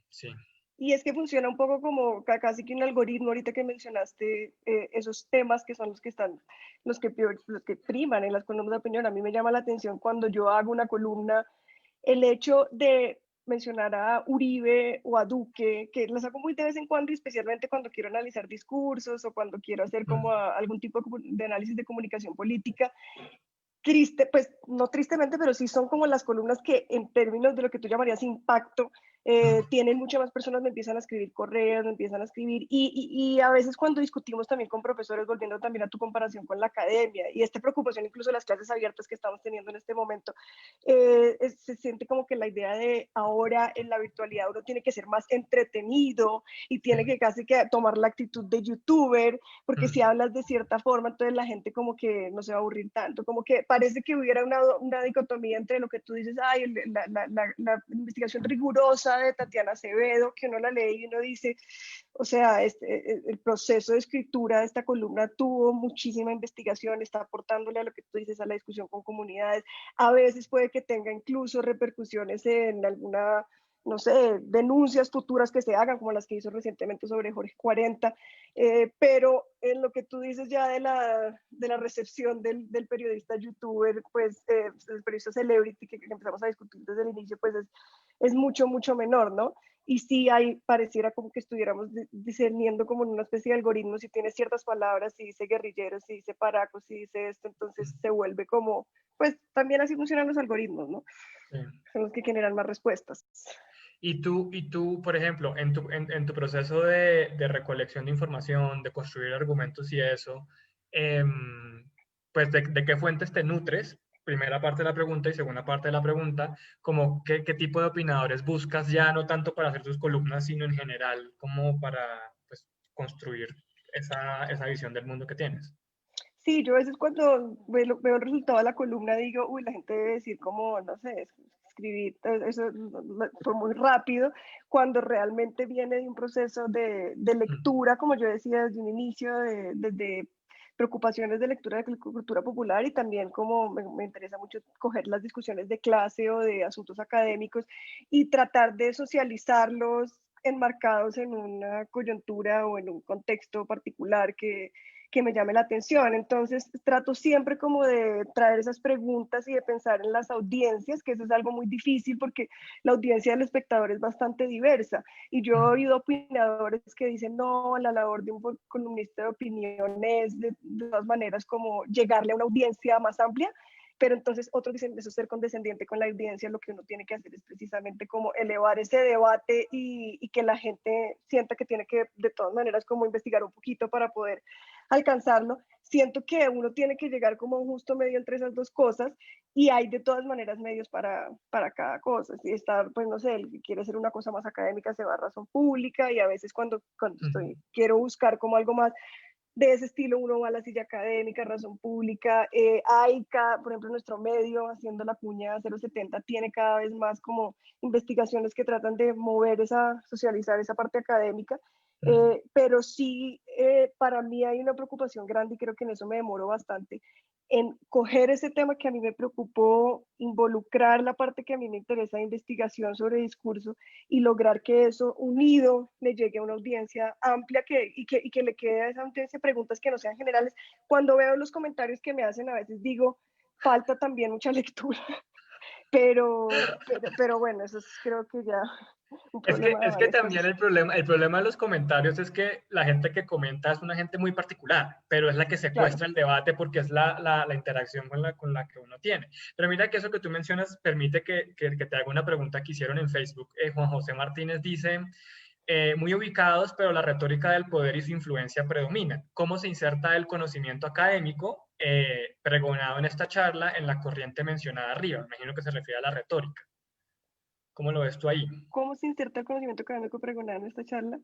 Sí. Y es que funciona un poco como casi que un algoritmo, ahorita que mencionaste esos temas que son los que están, los que priman en las columnas de opinión. A mí me llama la atención cuando yo hago una columna, el hecho de mencionar a Uribe o a Duque, que las hago muy de vez en cuando, y especialmente cuando quiero analizar discursos o cuando quiero hacer como algún tipo de análisis de comunicación política. Triste, pues no tristemente, pero sí son como las columnas que en términos de lo que tú llamarías impacto, tienen muchas más personas, me empiezan a escribir correos, me empiezan a escribir, y a veces cuando discutimos también con profesores, volviendo también a tu comparación con la academia, y esta preocupación incluso de las clases abiertas que estamos teniendo en este momento, se siente como que la idea de ahora en la virtualidad uno tiene que ser más entretenido y tiene que casi que tomar la actitud de youtuber, porque si hablas de cierta forma, entonces la gente como que no se va a aburrir tanto, como que parece que hubiera una dicotomía entre lo que tú dices, ay, la investigación rigurosa de Tatiana Acevedo, que uno la lee y uno dice, o sea, el proceso de escritura de esta columna tuvo muchísima investigación, está aportándole a lo que tú dices, a la discusión con comunidades, a veces puede que tenga incluso repercusiones en alguna, no sé, denuncias futuras que se hagan, como las que hizo recientemente sobre Jorge 40, pero en lo que tú dices ya de la recepción del periodista youtuber, pues el periodista celebrity que empezamos a discutir desde el inicio, pues es mucho, mucho menor, ¿no? Y sí hay, pareciera como que estuviéramos discerniendo como en una especie de algoritmo, si tiene ciertas palabras, si dice guerrillero, si dice paraco, si dice esto, entonces se vuelve como, pues también así funcionan los algoritmos, ¿no? Sí. Son los que generan más respuestas. Y tú, por ejemplo, en tu proceso de recolección de información, de construir argumentos y eso, pues de qué fuentes te nutres, primera parte de la pregunta, y segunda parte de la pregunta, como qué tipo de opinadores buscas ya, no tanto para hacer tus columnas, sino en general, como para pues, construir esa visión del mundo que tienes. Sí, yo a veces cuando veo el resultado de la columna digo, uy, la gente debe decir como, no sé, escribir, eso fue muy rápido, cuando realmente viene de un proceso de lectura, como yo decía desde un inicio, desde preocupaciones de lectura de cultura popular, y también como me interesa mucho coger las discusiones de clase o de asuntos académicos y tratar de socializarlos enmarcados en una coyuntura o en un contexto particular que me llame la atención. Entonces, trato siempre como de traer esas preguntas y de pensar en las audiencias, que eso es algo muy difícil porque la audiencia del espectador es bastante diversa. Y yo he oído opinadores que dicen, no, la labor de un columnista de opinión es de todas maneras como llegarle a una audiencia más amplia, pero entonces otros dicen, eso es ser condescendiente con la audiencia, lo que uno tiene que hacer es precisamente como elevar ese debate y que la gente sienta que tiene que de todas maneras como investigar un poquito para poder alcanzarlo. Siento que uno tiene que llegar como a un justo medio entre esas dos cosas, y hay de todas maneras medios para cada cosa. Si está, pues no sé, el que quiere hacer una cosa más académica se va a Razón Pública, y a veces cuando quiero buscar como algo más de ese estilo, uno va a la silla académica, Razón Pública, por ejemplo, nuestro medio, haciendo la cuña 070, tiene cada vez más como investigaciones que tratan de mover socializar esa parte académica, pero sí, para mí hay una preocupación grande, y creo que en eso me demoro bastante, en coger ese tema que a mí me preocupó, involucrar la parte que a mí me interesa de investigación sobre discurso y lograr que eso unido le llegue a una audiencia amplia y que le quede a esa audiencia preguntas que no sean generales. Cuando veo los comentarios que me hacen, a veces digo, falta también mucha lectura, pero bueno, eso es, creo que ya un problema de Es que varias también cosas. el problema de los comentarios es que la gente que comenta es una gente muy particular, pero es la que Claro. secuestra el debate porque es la interacción con la que uno tiene. Pero mira que eso que tú mencionas permite que te haga una pregunta que hicieron en Facebook. Juan José Martínez dice, muy ubicados, pero la retórica del poder y su influencia predominan. ¿Cómo se inserta el conocimiento académico pregonado en esta charla en la corriente mencionada arriba? Me imagino que se refiere a la retórica. ¿Cómo lo ves tú ahí? ¿Cómo se inserta el conocimiento académico pregonado en esta charla?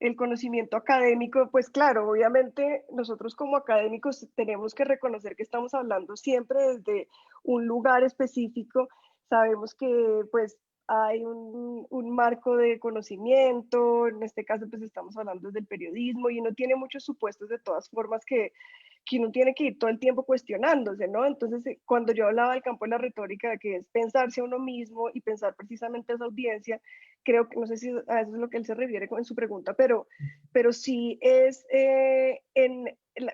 El conocimiento académico, pues claro, obviamente nosotros como académicos tenemos que reconocer que estamos hablando siempre desde un lugar específico. Sabemos que pues hay un marco de conocimiento, en este caso pues estamos hablando del periodismo y uno tiene muchos supuestos de todas formas que uno tiene que ir todo el tiempo cuestionándose, ¿no? Entonces, cuando yo hablaba del campo de la retórica, que es pensarse a uno mismo y pensar precisamente a esa audiencia, creo que, no sé si a eso es lo que él se refiere en su pregunta, pero sí es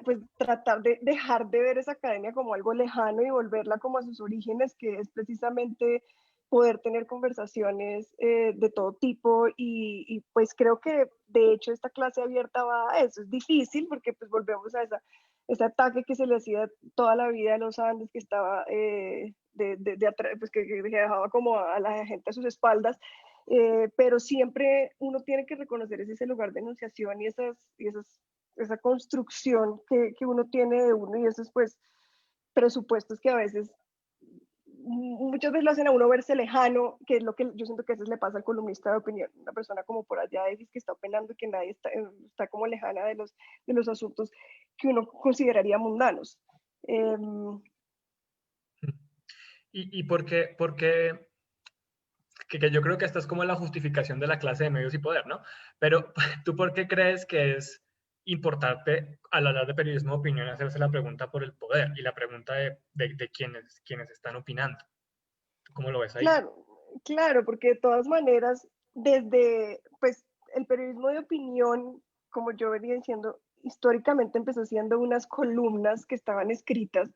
pues tratar de dejar de ver esa academia como algo lejano y volverla como a sus orígenes, que es precisamente poder tener conversaciones de todo tipo y pues creo que de hecho esta clase abierta va a eso. Es difícil porque pues volvemos a ese ataque que se le hacía toda la vida a los Andes, que estaba pues que dejaba como a la gente a sus espaldas, pero siempre uno tiene que reconocer ese lugar de enunciación y esa construcción que uno tiene de uno y esos pues presupuestos que a veces muchas veces lo hacen a uno verse lejano, que es lo que yo siento que a veces le pasa al columnista de opinión, una persona como por allá X que está opinando que nadie está como lejana de los asuntos que uno consideraría mundanos. ¿Y por qué que yo creo que esta es como la justificación de la clase de medios y poder, ¿no? Pero ¿tú por qué crees que es importante al hablar de periodismo de opinión hacerse la pregunta por el poder y la pregunta de quienes están opinando? ¿Cómo lo ves ahí? Claro, claro, porque de todas maneras, desde pues el periodismo de opinión, como yo venía diciendo, históricamente empezó siendo unas columnas que estaban escritas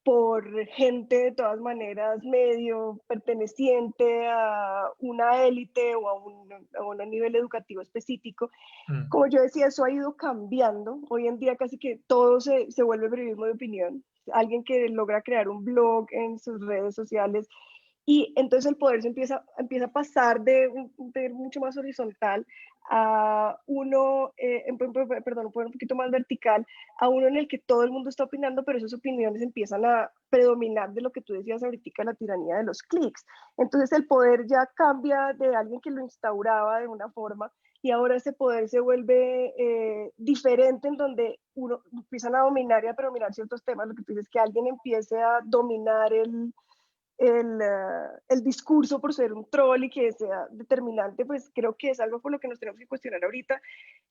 por gente de todas maneras medio perteneciente a una élite o a un nivel educativo específico. Mm. Como yo decía, eso ha ido cambiando. Hoy en día casi que todo se vuelve periodismo de opinión. Alguien que logra crear un blog en sus redes sociales y entonces el poder se empieza a pasar de mucho más horizontal a uno, perdón, un poquito más vertical, a uno en el que todo el mundo está opinando, pero esas opiniones empiezan a predominar de lo que tú decías ahorita, la tiranía de los clics. Entonces el poder ya cambia de alguien que lo instauraba de una forma y ahora ese poder se vuelve diferente en donde uno empiezan a dominar y a predominar ciertos temas, lo que tú dices, que alguien empiece a dominar el discurso por ser un troll y que sea determinante, pues creo que es algo por lo que nos tenemos que cuestionar ahorita,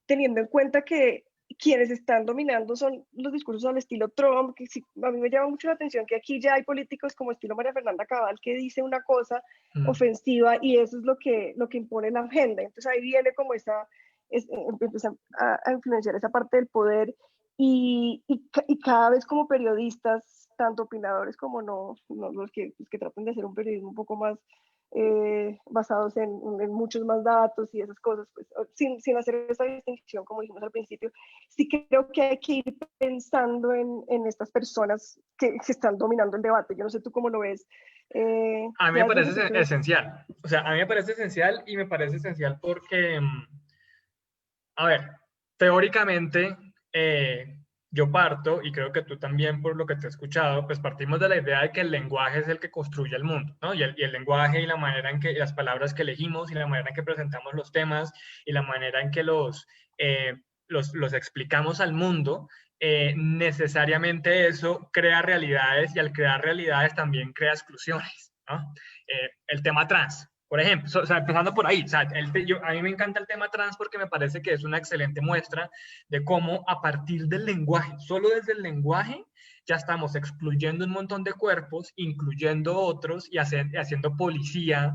teniendo en cuenta que quienes están dominando son los discursos al estilo Trump, que sí, a mí me llama mucho la atención que aquí ya hay políticos como estilo María Fernanda Cabal que dice una cosa ofensiva y eso es lo que impone la agenda. Entonces ahí viene como empieza a influenciar esa parte del poder y cada vez como periodistas, tanto opinadores como no los que tratan de hacer un periodismo un poco más basados en muchos más datos y esas cosas, pues sin hacer esa distinción, como dijimos al principio, sí creo que hay que ir pensando en estas personas que están dominando el debate. Yo no sé tú cómo lo ves. A mí me Ya es un parece poquito... esencial. O sea, a mí me parece esencial y me parece esencial porque, a ver, teóricamente, yo parto, y creo que tú también por lo que te he escuchado, pues partimos de la idea de que el lenguaje es el que construye el mundo, ¿no? Y el lenguaje y la manera en que, las palabras que elegimos y la manera en que presentamos los temas y la manera en que los explicamos al mundo, necesariamente eso crea realidades y al crear realidades también crea exclusiones, ¿no? El tema trans, por ejemplo, o sea, empezando por ahí, o sea, a mí me encanta el tema trans porque me parece que es una excelente muestra de cómo a partir del lenguaje, solo desde el lenguaje, ya estamos excluyendo un montón de cuerpos, incluyendo otros y haciendo policía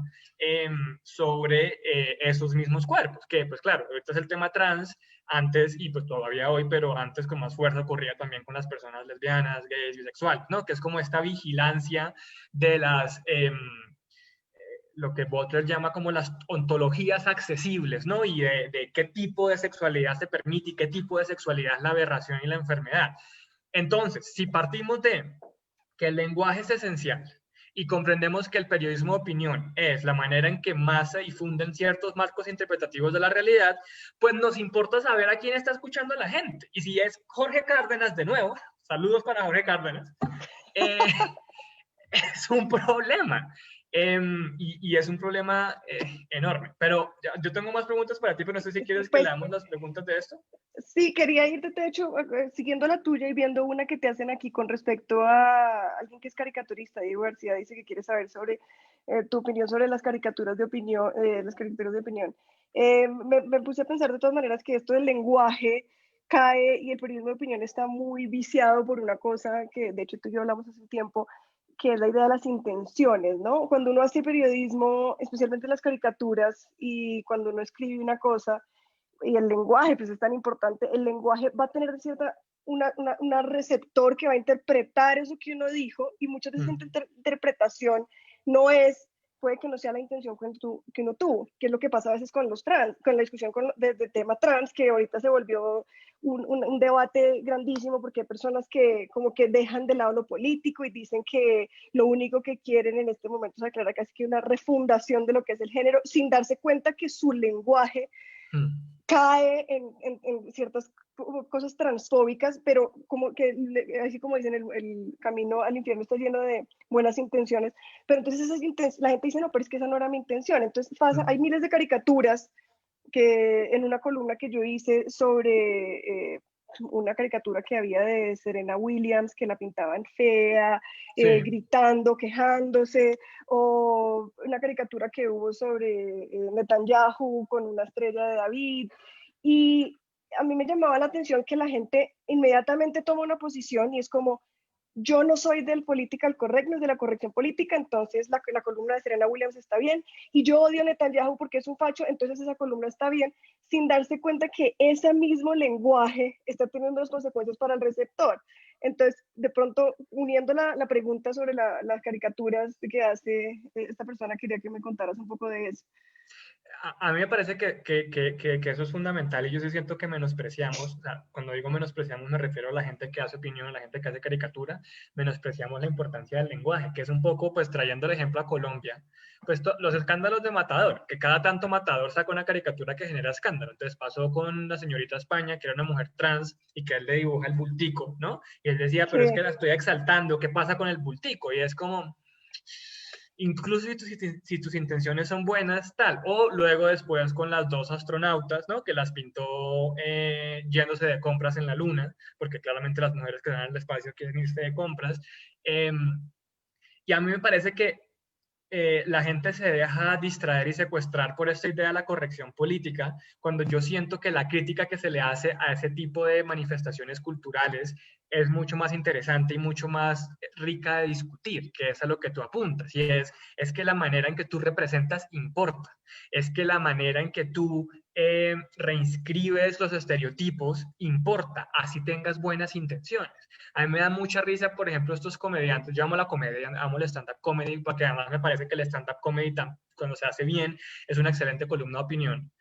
sobre esos mismos cuerpos, que pues claro, ahorita es el tema trans, antes y pues todavía hoy, pero antes con más fuerza ocurría también con las personas lesbianas, gays, bisexuales, ¿no? Que es como esta vigilancia de las... lo que Butler llama como las ontologías accesibles, ¿no? Y de qué tipo de sexualidad se permite y qué tipo de sexualidad es la aberración y la enfermedad. Entonces, si partimos de que el lenguaje es esencial y comprendemos que el periodismo de opinión es la manera en que más se difunden ciertos marcos interpretativos de la realidad, pues nos importa saber a quién está escuchando a la gente. Y si es Jorge Cárdenas de nuevo, saludos para Jorge Cárdenas, es un problema. Y es un problema enorme. Pero yo tengo más preguntas para ti, pero no sé si quieres que Pues leamos las preguntas de esto. sí, quería irte, de hecho, siguiendo la tuya y viendo una que te hacen aquí con respecto a alguien que es caricaturista de diversidad, dice que quiere saber sobre tu opinión sobre las caricaturas de opinión, las caricaturas de opinión. Me puse a pensar de todas maneras que esto del lenguaje cae y el periodismo de opinión está muy viciado por una cosa que de hecho tú y yo hablamos hace un tiempo, que es la idea de las intenciones, ¿no? Cuando uno hace periodismo, especialmente las caricaturas, y cuando uno escribe una cosa, y el lenguaje, pues es tan importante, el lenguaje va a tener cierta, una receptor que va a interpretar eso que uno dijo, y muchas veces esa interpretación no es, puede que no sea la intención que uno tuvo, que es lo que pasa a veces con los trans, con la discusión de tema trans, que ahorita se volvió un debate grandísimo porque hay personas que como que dejan de lado lo político y dicen que lo único que quieren en este momento es aclarar casi que una refundación de lo que es el género, sin darse cuenta que su lenguaje cae en ciertas cosas transfóbicas, pero como que, así como dicen, el camino al infierno está lleno de buenas intenciones, pero entonces la gente dice, no, pero es que esa no era mi intención. Entonces pasa, hay miles de caricaturas que en una columna que yo hice sobre una caricatura que había de Serena Williams, que la pintaban fea, Sí. gritando, quejándose, o una caricatura que hubo sobre Netanyahu con una estrella de David. Y a mí me llamaba la atención que la gente inmediatamente toma una posición y es como, yo no soy del political correctness, de la corrección política, entonces la columna de Serena Williams está bien, y yo odio a Netanyahu porque es un facho, entonces esa columna está bien, sin darse cuenta que ese mismo lenguaje está teniendo las consecuencias para el receptor. Entonces, de pronto, uniendo la pregunta sobre las caricaturas que hace esta persona, quería que me contaras un poco de eso. A mí me parece que eso es fundamental y yo sí siento que menospreciamos, o sea, cuando digo menospreciamos me refiero a la gente que hace opinión, a la gente que hace caricatura, menospreciamos la importancia del lenguaje, que es un poco, pues trayendo el ejemplo a Colombia, pues los escándalos de Matador, que cada tanto Matador saca una caricatura que genera escándalo. Entonces pasó con la señorita España, que era una mujer trans y que él le dibuja el bultico, ¿no? Y él decía, pero es que la estoy exaltando, ¿qué pasa con el bultico? Y es como... incluso si tus intenciones son buenas, tal. O luego después con las dos astronautas, ¿no? Que las pintó yéndose de compras en la luna, porque claramente las mujeres que van al espacio quieren irse de compras. Y a mí me parece que la gente se deja distraer y secuestrar por esta idea de la corrección política, cuando yo siento que la crítica que se le hace a ese tipo de manifestaciones culturales es mucho más interesante y mucho más rica de discutir, que es a lo que tú apuntas, y es que la manera en que tú representas importa, es que la manera en que tú reinscribes los estereotipos importa, así tengas buenas intenciones. A mí me da mucha risa, por ejemplo, estos comediantes. Yo amo la comedia, amo el stand-up comedy, porque además me parece que el stand-up comedy, cuando se hace bien, es una excelente columna de opinión.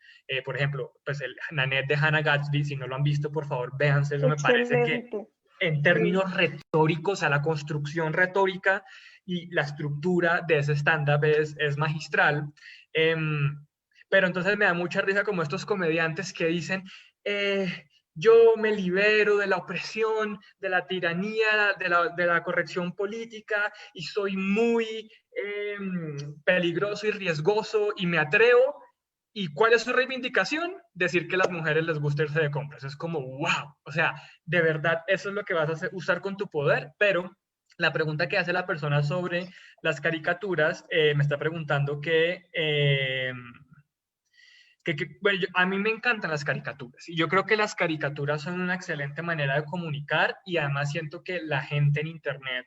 Por ejemplo, pues el Nanette de Hannah Gatsby, si no lo han visto, por favor, véanse. Eso me parece que Excelente. en términos retóricos, a la construcción retórica y la estructura de ese stand-up es magistral. Pero entonces me da mucha risa como estos comediantes que dicen... yo me libero de la opresión, de la tiranía, de la corrección política y soy muy peligroso y riesgoso y me atrevo. ¿Y cuál es su reivindicación? Decir que a las mujeres les gusta irse de compras. Es como, wow. O sea, de verdad, eso es lo que vas a usar con tu poder, pero la pregunta que hace la persona sobre las caricaturas me está preguntando que Bueno, a mí me encantan las caricaturas y yo creo que las caricaturas son una excelente manera de comunicar y además siento que la gente en Internet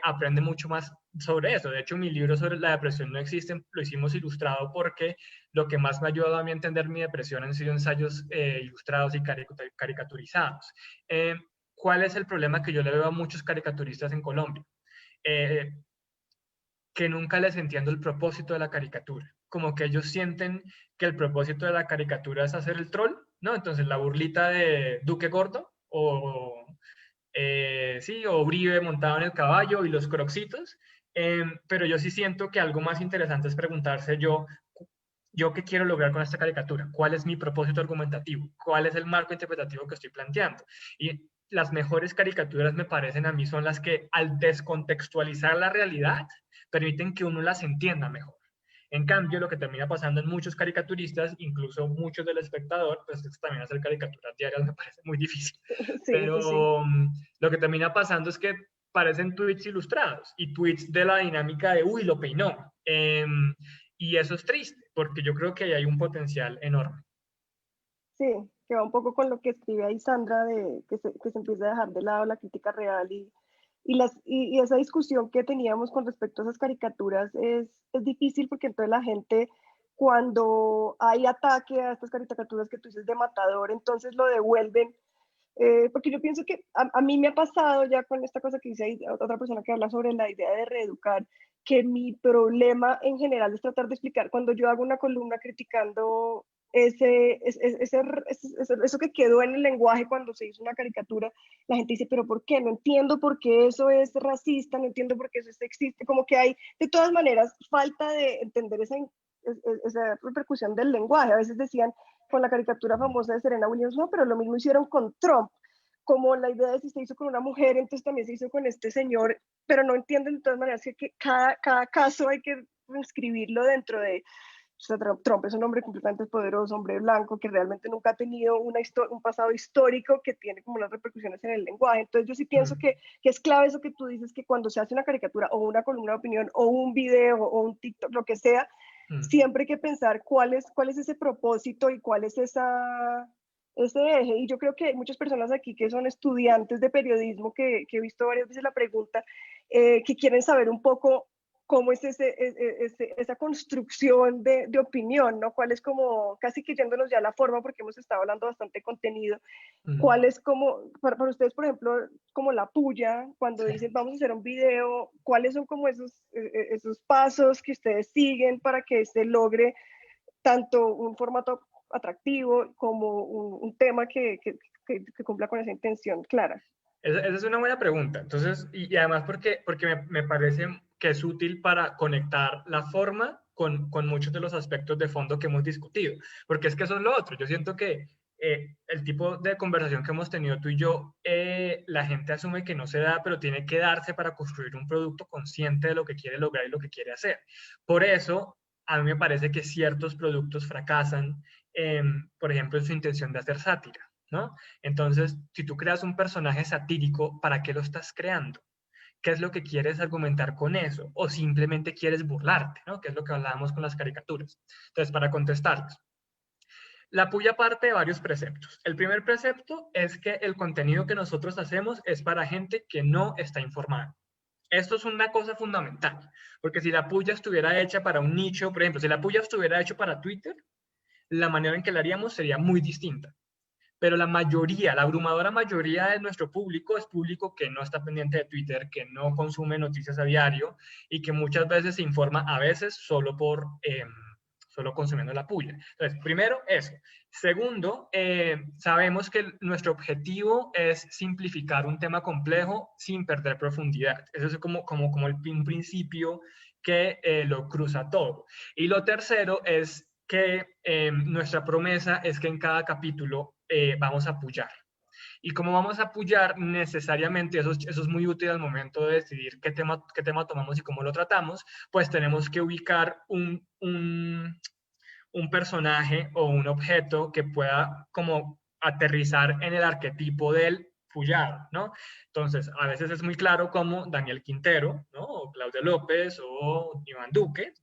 aprende mucho más sobre eso. De hecho, mi libro sobre la depresión no existe, lo hicimos ilustrado porque lo que más me ha ayudado a mí a entender mi depresión han sido ensayos ilustrados y caricaturizados. ¿Cuál es el problema que yo le veo a muchos caricaturistas en Colombia? Eh, que nunca les entiendo el propósito de la caricatura. Como que ellos sienten que el propósito de la caricatura es hacer el troll, ¿no? Entonces la burlita de Duque Gordo o, sí, o Uribe montado en el caballo y los croxitos. Pero yo sí siento que algo más interesante es preguntarse yo qué quiero lograr con esta caricatura, cuál es mi propósito argumentativo, cuál es el marco interpretativo que estoy planteando. Y las mejores caricaturas me parecen a mí son las que al descontextualizar la realidad permiten que uno las entienda mejor. En cambio, lo que termina pasando en muchos caricaturistas, incluso muchos del espectador, pues también hacer caricaturas diarias me parece muy difícil. Sí, sí, sí. Pero lo que termina pasando es que parecen tweets ilustrados y tweets de la dinámica de, uy, lo peinó. Y eso es triste, porque yo creo que ahí hay un potencial enorme. Sí, que va un poco con lo que escribe ahí Sandra, de que se empieza a dejar de lado la crítica real y esa discusión que teníamos con respecto a esas caricaturas es difícil porque entonces la gente, cuando hay ataque a estas caricaturas que tú dices de matador, entonces lo devuelven. Porque yo pienso que a mí me ha pasado ya con esta cosa que dice ahí, otra persona que habla sobre la idea de reeducar, que mi problema en general es tratar de explicar cuando yo hago una columna criticando eso que quedó en el lenguaje cuando se hizo una caricatura, la gente dice, pero ¿por qué? No entiendo por qué eso es racista, no entiendo por qué eso es sexista, como que hay de todas maneras falta de entender esa repercusión del lenguaje. A veces decían con la caricatura famosa de Serena Williams, no, pero lo mismo hicieron con Trump, como la idea de si se hizo con una mujer, entonces también se hizo con este señor, pero no entienden de todas maneras que cada caso hay que escribirlo dentro de, o sea, Trump es un hombre completamente poderoso, hombre blanco, que realmente nunca ha tenido un pasado histórico que tiene como unas repercusiones en el lenguaje. Entonces yo sí pienso que es clave eso que tú dices, que cuando se hace una caricatura o una columna de opinión o un video o un TikTok, lo que sea, siempre hay que pensar cuál es ese propósito y cuál es ese eje. Y yo creo que hay muchas personas aquí que son estudiantes de periodismo, que he visto varias veces la pregunta, que quieren saber un poco cómo es esa construcción de opinión, ¿no? ¿Cuál es como, casi que yéndonos ya a la forma, porque hemos estado hablando bastante de contenido, cuál es como, para ustedes, por ejemplo, como la puya, cuando dicen vamos a hacer un video, cuáles son como esos pasos que ustedes siguen para que se logre tanto un formato atractivo como un tema que cumpla con esa intención clara? Esa es una buena pregunta. Entonces, y además porque me parece que es útil para conectar la forma con muchos de los aspectos de fondo que hemos discutido. Porque es que eso es lo otro. Yo siento que el tipo de conversación que hemos tenido tú y yo, la gente asume que no se da, pero tiene que darse para construir un producto consciente de lo que quiere lograr y lo que quiere hacer. Por eso, a mí me parece que ciertos productos fracasan, por ejemplo, en su intención de hacer sátira, ¿no? Entonces, si tú creas un personaje satírico, ¿para qué lo estás creando? ¿Qué es lo que quieres argumentar con eso? O simplemente quieres burlarte, ¿no? Que es lo que hablábamos con las caricaturas. Entonces, para contestarles, la puya parte de varios preceptos. El primer precepto es que el contenido que nosotros hacemos es para gente que no está informada. Esto es una cosa fundamental, porque si la puya estuviera hecha para un nicho, por ejemplo, si la puya estuviera hecha para Twitter, la manera en que la haríamos sería muy distinta. Pero la mayoría, la abrumadora mayoría de nuestro público es público que no está pendiente de Twitter, que no consume noticias a diario y que muchas veces se informa a veces solo consumiendo la puya. Entonces, primero, eso. Segundo, sabemos que nuestro objetivo es simplificar un tema complejo sin perder profundidad. Eso es como un principio que lo cruza todo. Y lo tercero es que nuestra promesa es que en cada capítulo vamos a apoyar. Y como vamos a apoyar, necesariamente, eso es muy útil al momento de decidir qué tema tomamos y cómo lo tratamos, pues tenemos que ubicar un personaje o un objeto que pueda como aterrizar en el arquetipo del fullado, ¿no? Entonces, a veces es muy claro como Daniel Quintero, ¿no? O Claudia López o Iván Duque,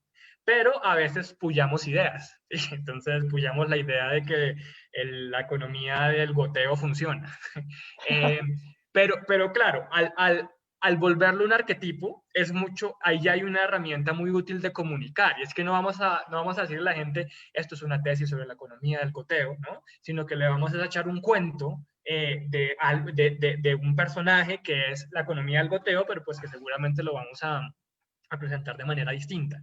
pero a veces puyamos ideas. Entonces puyamos la idea de que la economía del goteo funciona. Eh, pero claro, al volverlo un arquetipo, es mucho, ahí ya hay una herramienta muy útil de comunicar, y es que no vamos a decirle a la gente, esto es una tesis sobre la economía del goteo, ¿no? Sino que le vamos a echar un cuento de un personaje que es la economía del goteo, pero pues que seguramente lo vamos a presentar de manera distinta.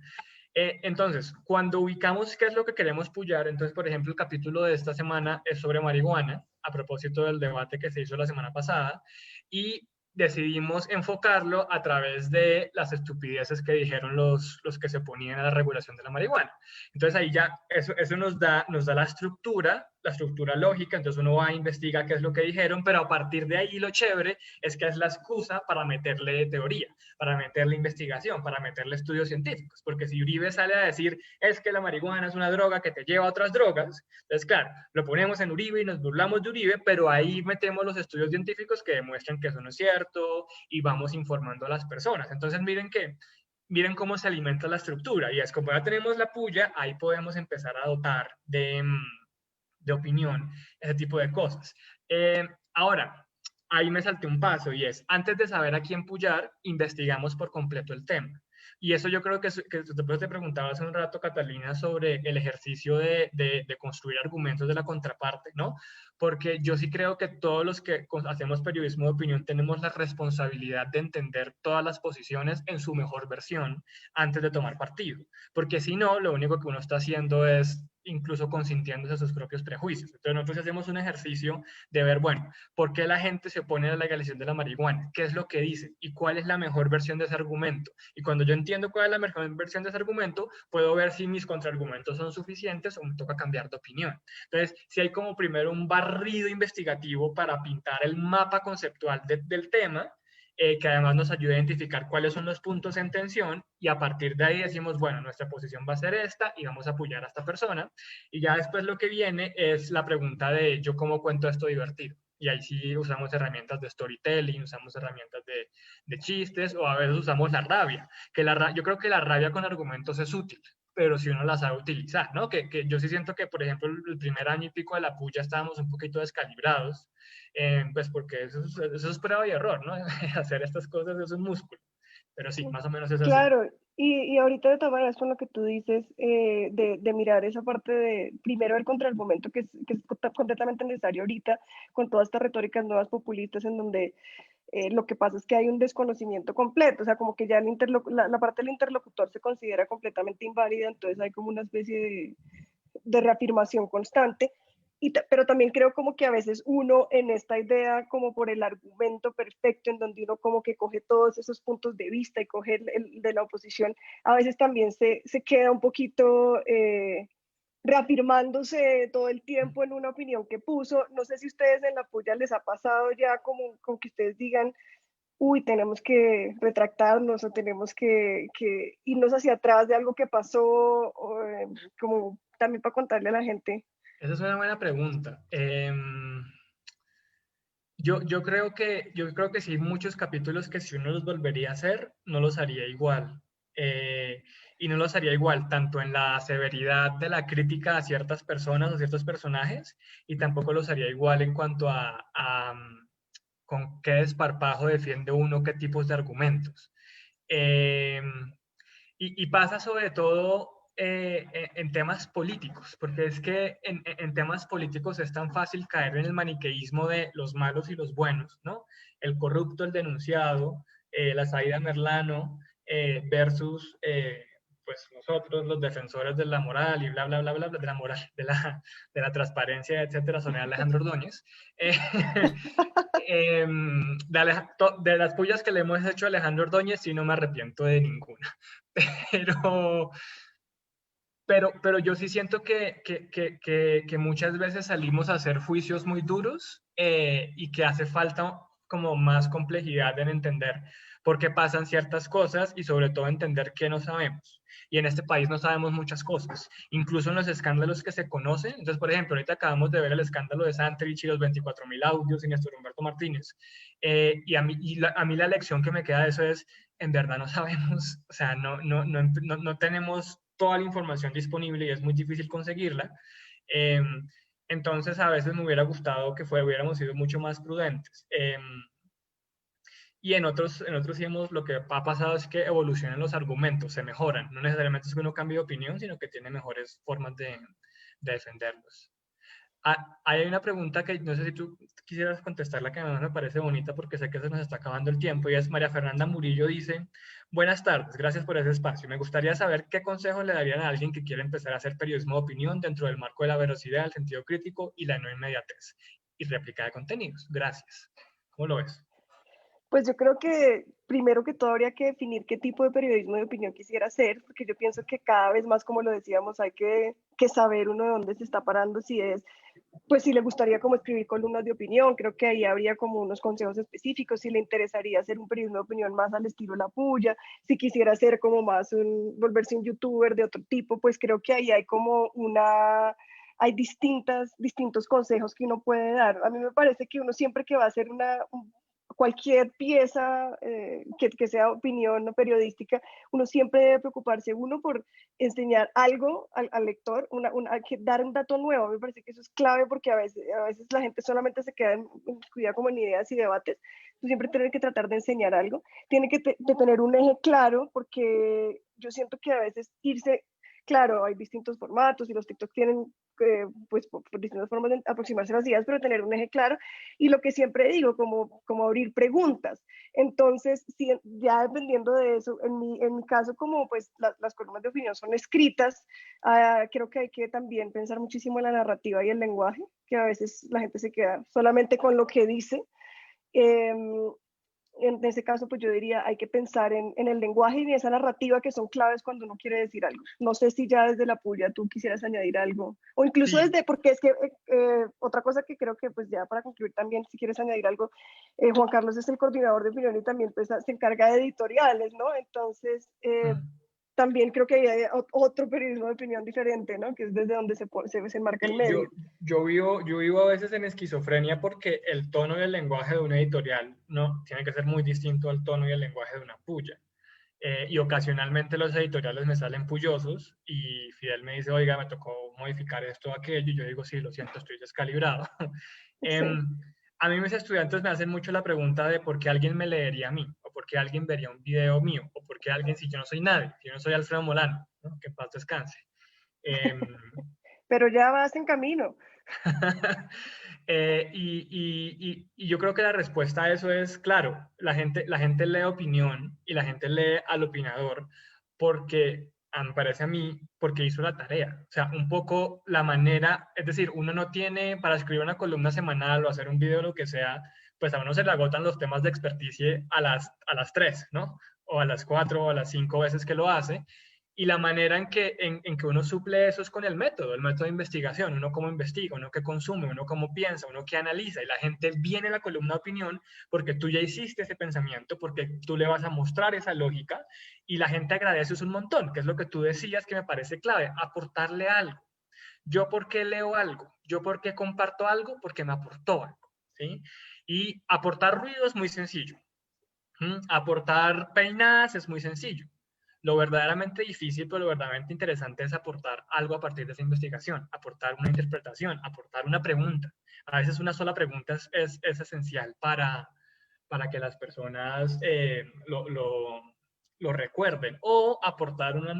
Entonces, cuando ubicamos qué es lo que queremos puyar, entonces, por ejemplo, el capítulo de esta semana es sobre marihuana, a propósito del debate que se hizo la semana pasada, y decidimos enfocarlo a través de las estupideces que dijeron los que se oponían a la regulación de la marihuana. Entonces ahí ya eso nos da la estructura lógica, entonces uno va a investigar qué es lo que dijeron, pero a partir de ahí lo chévere es que es la excusa para meterle teoría, para meterle investigación, para meterle estudios científicos, porque si Uribe sale a decir es que la marihuana es una droga que te lleva a otras drogas, entonces claro, lo ponemos en Uribe y nos burlamos de Uribe, pero ahí metemos los estudios científicos que demuestran que eso no es cierto y vamos informando a las personas. Entonces miren cómo se alimenta la estructura y es como ya tenemos la puya, ahí podemos empezar a dotar de opinión ese tipo de cosas. Ahora, ahí me salté un paso y es, antes de saber a quién puyar, investigamos por completo el tema. Y eso yo creo que después te preguntaba hace un rato, Catalina, sobre el ejercicio de construir argumentos de la contraparte, ¿no? Porque yo sí creo que todos los que hacemos periodismo de opinión tenemos la responsabilidad de entender todas las posiciones en su mejor versión antes de tomar partido. Porque si no, lo único que uno está haciendo es incluso consintiéndose a sus propios prejuicios. Entonces nosotros hacemos un ejercicio de ver, bueno, ¿por qué la gente se opone a la legalización de la marihuana? ¿Qué es lo que dice? ¿Y cuál es la mejor versión de ese argumento? Y cuando yo entiendo cuál es la mejor versión de ese argumento, puedo ver si mis contraargumentos son suficientes o me toca cambiar de opinión. Entonces, si hay como primero un barrido investigativo para pintar el mapa conceptual del tema, que además nos ayude a identificar cuáles son los puntos en tensión y a partir de ahí decimos, bueno, nuestra posición va a ser esta y vamos a apoyar a esta persona. Y ya después lo que viene es la pregunta de yo cómo cuento esto divertido. Y ahí sí usamos herramientas de storytelling, usamos herramientas de chistes o a veces usamos la rabia. Yo creo que la rabia con argumentos es útil, pero si uno la sabe utilizar, ¿no? Que yo sí siento que, por ejemplo, el primer año y pico de la puya estábamos un poquito descalibrados, pues porque eso es prueba y error, ¿no? Hacer estas cosas es un músculo. Pero sí, más o menos es así. Claro, y ahorita de todas maneras con lo que tú dices, de mirar esa parte de primero el contraargumento que es completamente necesario ahorita con todas estas retóricas nuevas populistas en donde lo que pasa es que hay un desconocimiento completo, o sea, como que ya la parte del interlocutor se considera completamente inválida, entonces hay como una especie de reafirmación constante. Pero también creo como que a veces uno en esta idea como por el argumento perfecto en donde uno como que coge todos esos puntos de vista y coge el de la oposición, a veces también se queda un poquito reafirmándose todo el tiempo en una opinión que puso. No sé si ustedes en la puya les ha pasado ya como que ustedes digan, uy, tenemos que retractarnos o tenemos que irnos hacia atrás de algo que pasó, o, como también para contarle a la gente. Esa es una buena pregunta. Yo creo que sí hay muchos capítulos que si uno los volvería a hacer, no los haría igual. Y no los haría igual tanto en la severidad de la crítica a ciertas personas o ciertos personajes, y tampoco los haría igual en cuanto a con qué desparpajo defiende uno, qué tipos de argumentos. Eh, y pasa sobre todo en temas políticos, porque es que en temas políticos es tan fácil caer en el maniqueísmo de los malos y los buenos, ¿no? El corrupto, el denunciado, la Saída Merlano versus pues nosotros, los defensores de la moral y bla, bla, bla, bla, bla de la moral, de la transparencia, etcétera, son Alejandro Ordóñez. De las pullas que le hemos hecho a Alejandro Ordóñez, sí no me arrepiento de ninguna. Pero, pero yo sí siento que muchas veces salimos a hacer juicios muy duros y que hace falta como más complejidad en entender por qué pasan ciertas cosas y sobre todo entender qué no sabemos. Y en este país no sabemos muchas cosas, incluso en los escándalos que se conocen. Entonces, por ejemplo, ahorita acabamos de ver el escándalo de Santrich y los 24.000 audios y Néstor Humberto Martínez. Y a mí la lección que me queda de eso es, en verdad no sabemos, o sea, no tenemos toda la información disponible y es muy difícil conseguirla. Entonces, a veces me hubiera gustado que hubiéramos sido mucho más prudentes. Y en otros lo que ha pasado es que evolucionan los argumentos, se mejoran. No necesariamente es que uno cambie de opinión, sino que tiene mejores formas de defenderlos. Hay una pregunta que no sé si tú quisieras contestarla, que además me parece bonita porque sé que se nos está acabando el tiempo, y es María Fernanda Murillo dice: buenas tardes, gracias por ese espacio. Me gustaría saber qué consejos le darían a alguien que quiere empezar a hacer periodismo de opinión dentro del marco de la veracidad, el sentido crítico y la no inmediatez y réplica de contenidos. Gracias. ¿Cómo lo ves? Pues yo creo que primero que todo habría que definir qué tipo de periodismo de opinión quisiera hacer, porque yo pienso que cada vez más, como lo decíamos, hay que saber uno de dónde se está parando, si es, pues si le gustaría como escribir columnas de opinión, creo que ahí habría como unos consejos específicos, si le interesaría hacer un periodismo de opinión más al estilo La Puya, si quisiera hacer como más volverse un youtuber de otro tipo, pues creo que ahí hay como hay distintos consejos que uno puede dar. A mí me parece que uno siempre que va a hacer cualquier pieza que sea opinión periodística, uno siempre debe preocuparse, uno, por enseñar algo al lector, dar un dato nuevo. Me parece que eso es clave, porque a veces la gente solamente se queda cuida como en ideas y debates. Tú siempre tienes que tratar de enseñar algo, tiene que de tener un eje claro, porque yo siento que a veces claro, hay distintos formatos y los TikTok tienen pues por distintas formas de aproximarse a las ideas, pero tener un eje claro, y lo que siempre digo, como abrir preguntas. Entonces, si, ya dependiendo de eso, en mi caso, como pues las columnas de opinión son escritas, creo que hay que también pensar muchísimo en la narrativa y el lenguaje, que a veces la gente se queda solamente con lo que dice. Eh, en ese caso, pues yo diría, hay que pensar en el lenguaje y en esa narrativa, que son claves cuando uno quiere decir algo. No sé si ya desde la Puya tú quisieras añadir algo, o incluso Sí. porque es que otra cosa que creo que, pues ya para concluir también, si quieres añadir algo, Juan Carlos es el coordinador de opinión y también pues se encarga de editoriales, ¿no? Entonces, también creo que hay otro periodismo de opinión diferente, ¿no? Que es desde donde se marca el Sí, medio. yo vivo a veces en esquizofrenia porque el tono y el lenguaje de una editorial no tiene que ser muy distinto al tono y el lenguaje de una puya. Y ocasionalmente los editoriales me salen pullosos y Fidel me dice: oiga, me tocó modificar esto o aquello, y yo digo: sí, lo siento, estoy descalibrado. Sí. A mí mis estudiantes me hacen mucho la pregunta de por qué alguien me leería a mí, o por qué alguien vería un video mío, o por qué alguien, si yo no soy nadie, si yo no soy Alfredo Molano, ¿no? Que en paz descanse. Em, Pero ya vas en camino. y yo creo que la respuesta a eso es, claro, la gente lee opinión y la gente lee al opinador porque, me parece a mí, porque hizo la tarea. O sea, un poco la manera, es decir, uno no tiene para escribir una columna semanal o hacer un video, lo que sea, pues a uno se le agotan los temas de experticia a las 3, ¿no? O a las 4 o a las 5 veces que lo hace. Y la manera en que uno suple eso es con el método de investigación, uno cómo investiga, uno qué consume, uno cómo piensa, uno qué analiza, y la gente viene a la columna de opinión porque tú ya hiciste ese pensamiento, porque tú le vas a mostrar esa lógica, y la gente agradece eso un montón, que es lo que tú decías que me parece clave, aportarle algo. Yo, ¿por qué leo algo? Yo, ¿por qué comparto algo? Porque me aportó algo, ¿sí? Y aportar ruido es muy sencillo. Aportar peinadas es muy sencillo. Lo verdaderamente difícil, pero lo verdaderamente interesante es aportar algo a partir de esa investigación, aportar una interpretación, aportar una pregunta. A veces una sola pregunta es esencial para que las personas lo recuerden, o aportar una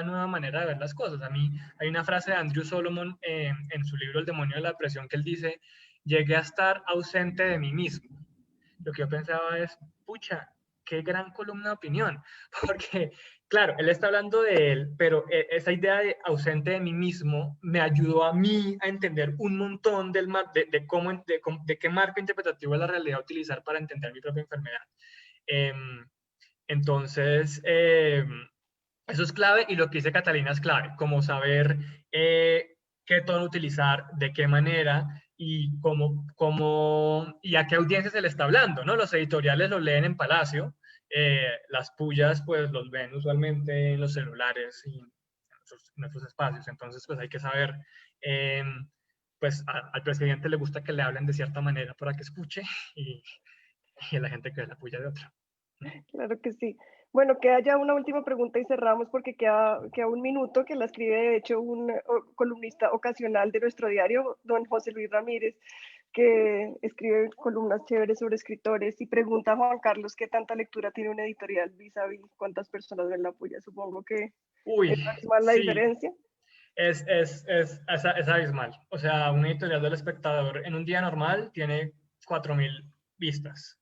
nueva manera de ver las cosas. A mí hay una frase de Andrew Solomon en su libro El demonio de la presión, que él dice: llegué a estar ausente de mí mismo. Lo que yo pensaba es: pucha, qué gran columna de opinión, porque, claro, él está hablando de él, pero esa idea de ausente de mí mismo me ayudó a mí a entender un montón de qué marco interpretativo de la realidad utilizar para entender mi propia enfermedad. Eh, entonces, eso es clave, y lo que dice Catalina es clave, como saber qué tono utilizar, de qué manera y y a qué audiencia se le está hablando, ¿no? Los editoriales lo leen en Palacio, las pullas pues los ven usualmente en los celulares y en nuestros espacios. Entonces pues hay que saber, eh, pues al presidente le gusta que le hablen de cierta manera para que escuche, y a la gente que ve la puya de otra. Claro que sí. Bueno, queda ya una última pregunta y cerramos porque queda un minuto que la escribe de hecho un columnista ocasional de nuestro diario, don José Luis Ramírez, que escribe columnas chéveres sobre escritores y pregunta a Juan Carlos qué tanta lectura tiene una editorial vis a vis, cuántas personas ven la puya. Supongo que Uy, es abismal la sí, diferencia. es abismal. O sea, una editorial del Espectador en un día normal tiene 4.000 vistas.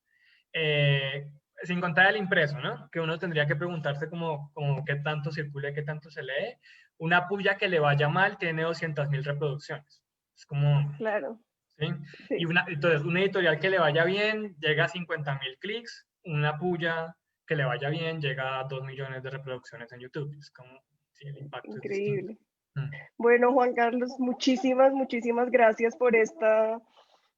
Sin contar el impreso, ¿no? Que uno tendría que preguntarse como qué tanto circula y qué tanto se lee. Una puya que le vaya mal tiene 200.000 reproducciones. Es como, Claro, ¿sí? Y sí, entonces, una editorial que le vaya bien llega a 50.000 clics, una puya que le vaya bien llega a 2 millones de reproducciones en YouTube. Es como, sí, el impacto es distinto. increíble. Mm. Bueno, Juan Carlos, muchísimas gracias por esta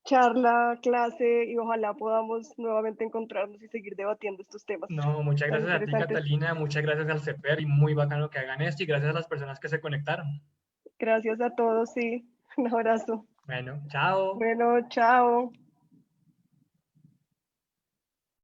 charla, clase y ojalá podamos nuevamente encontrarnos y seguir debatiendo estos temas No, muchas tan gracias a ti, interesantes. Catalina, muchas gracias al CEPER y muy bacano que hagan esto y gracias a las personas que se conectaron. Gracias a todos, sí. Un abrazo. Bueno, chao. Bueno, chao.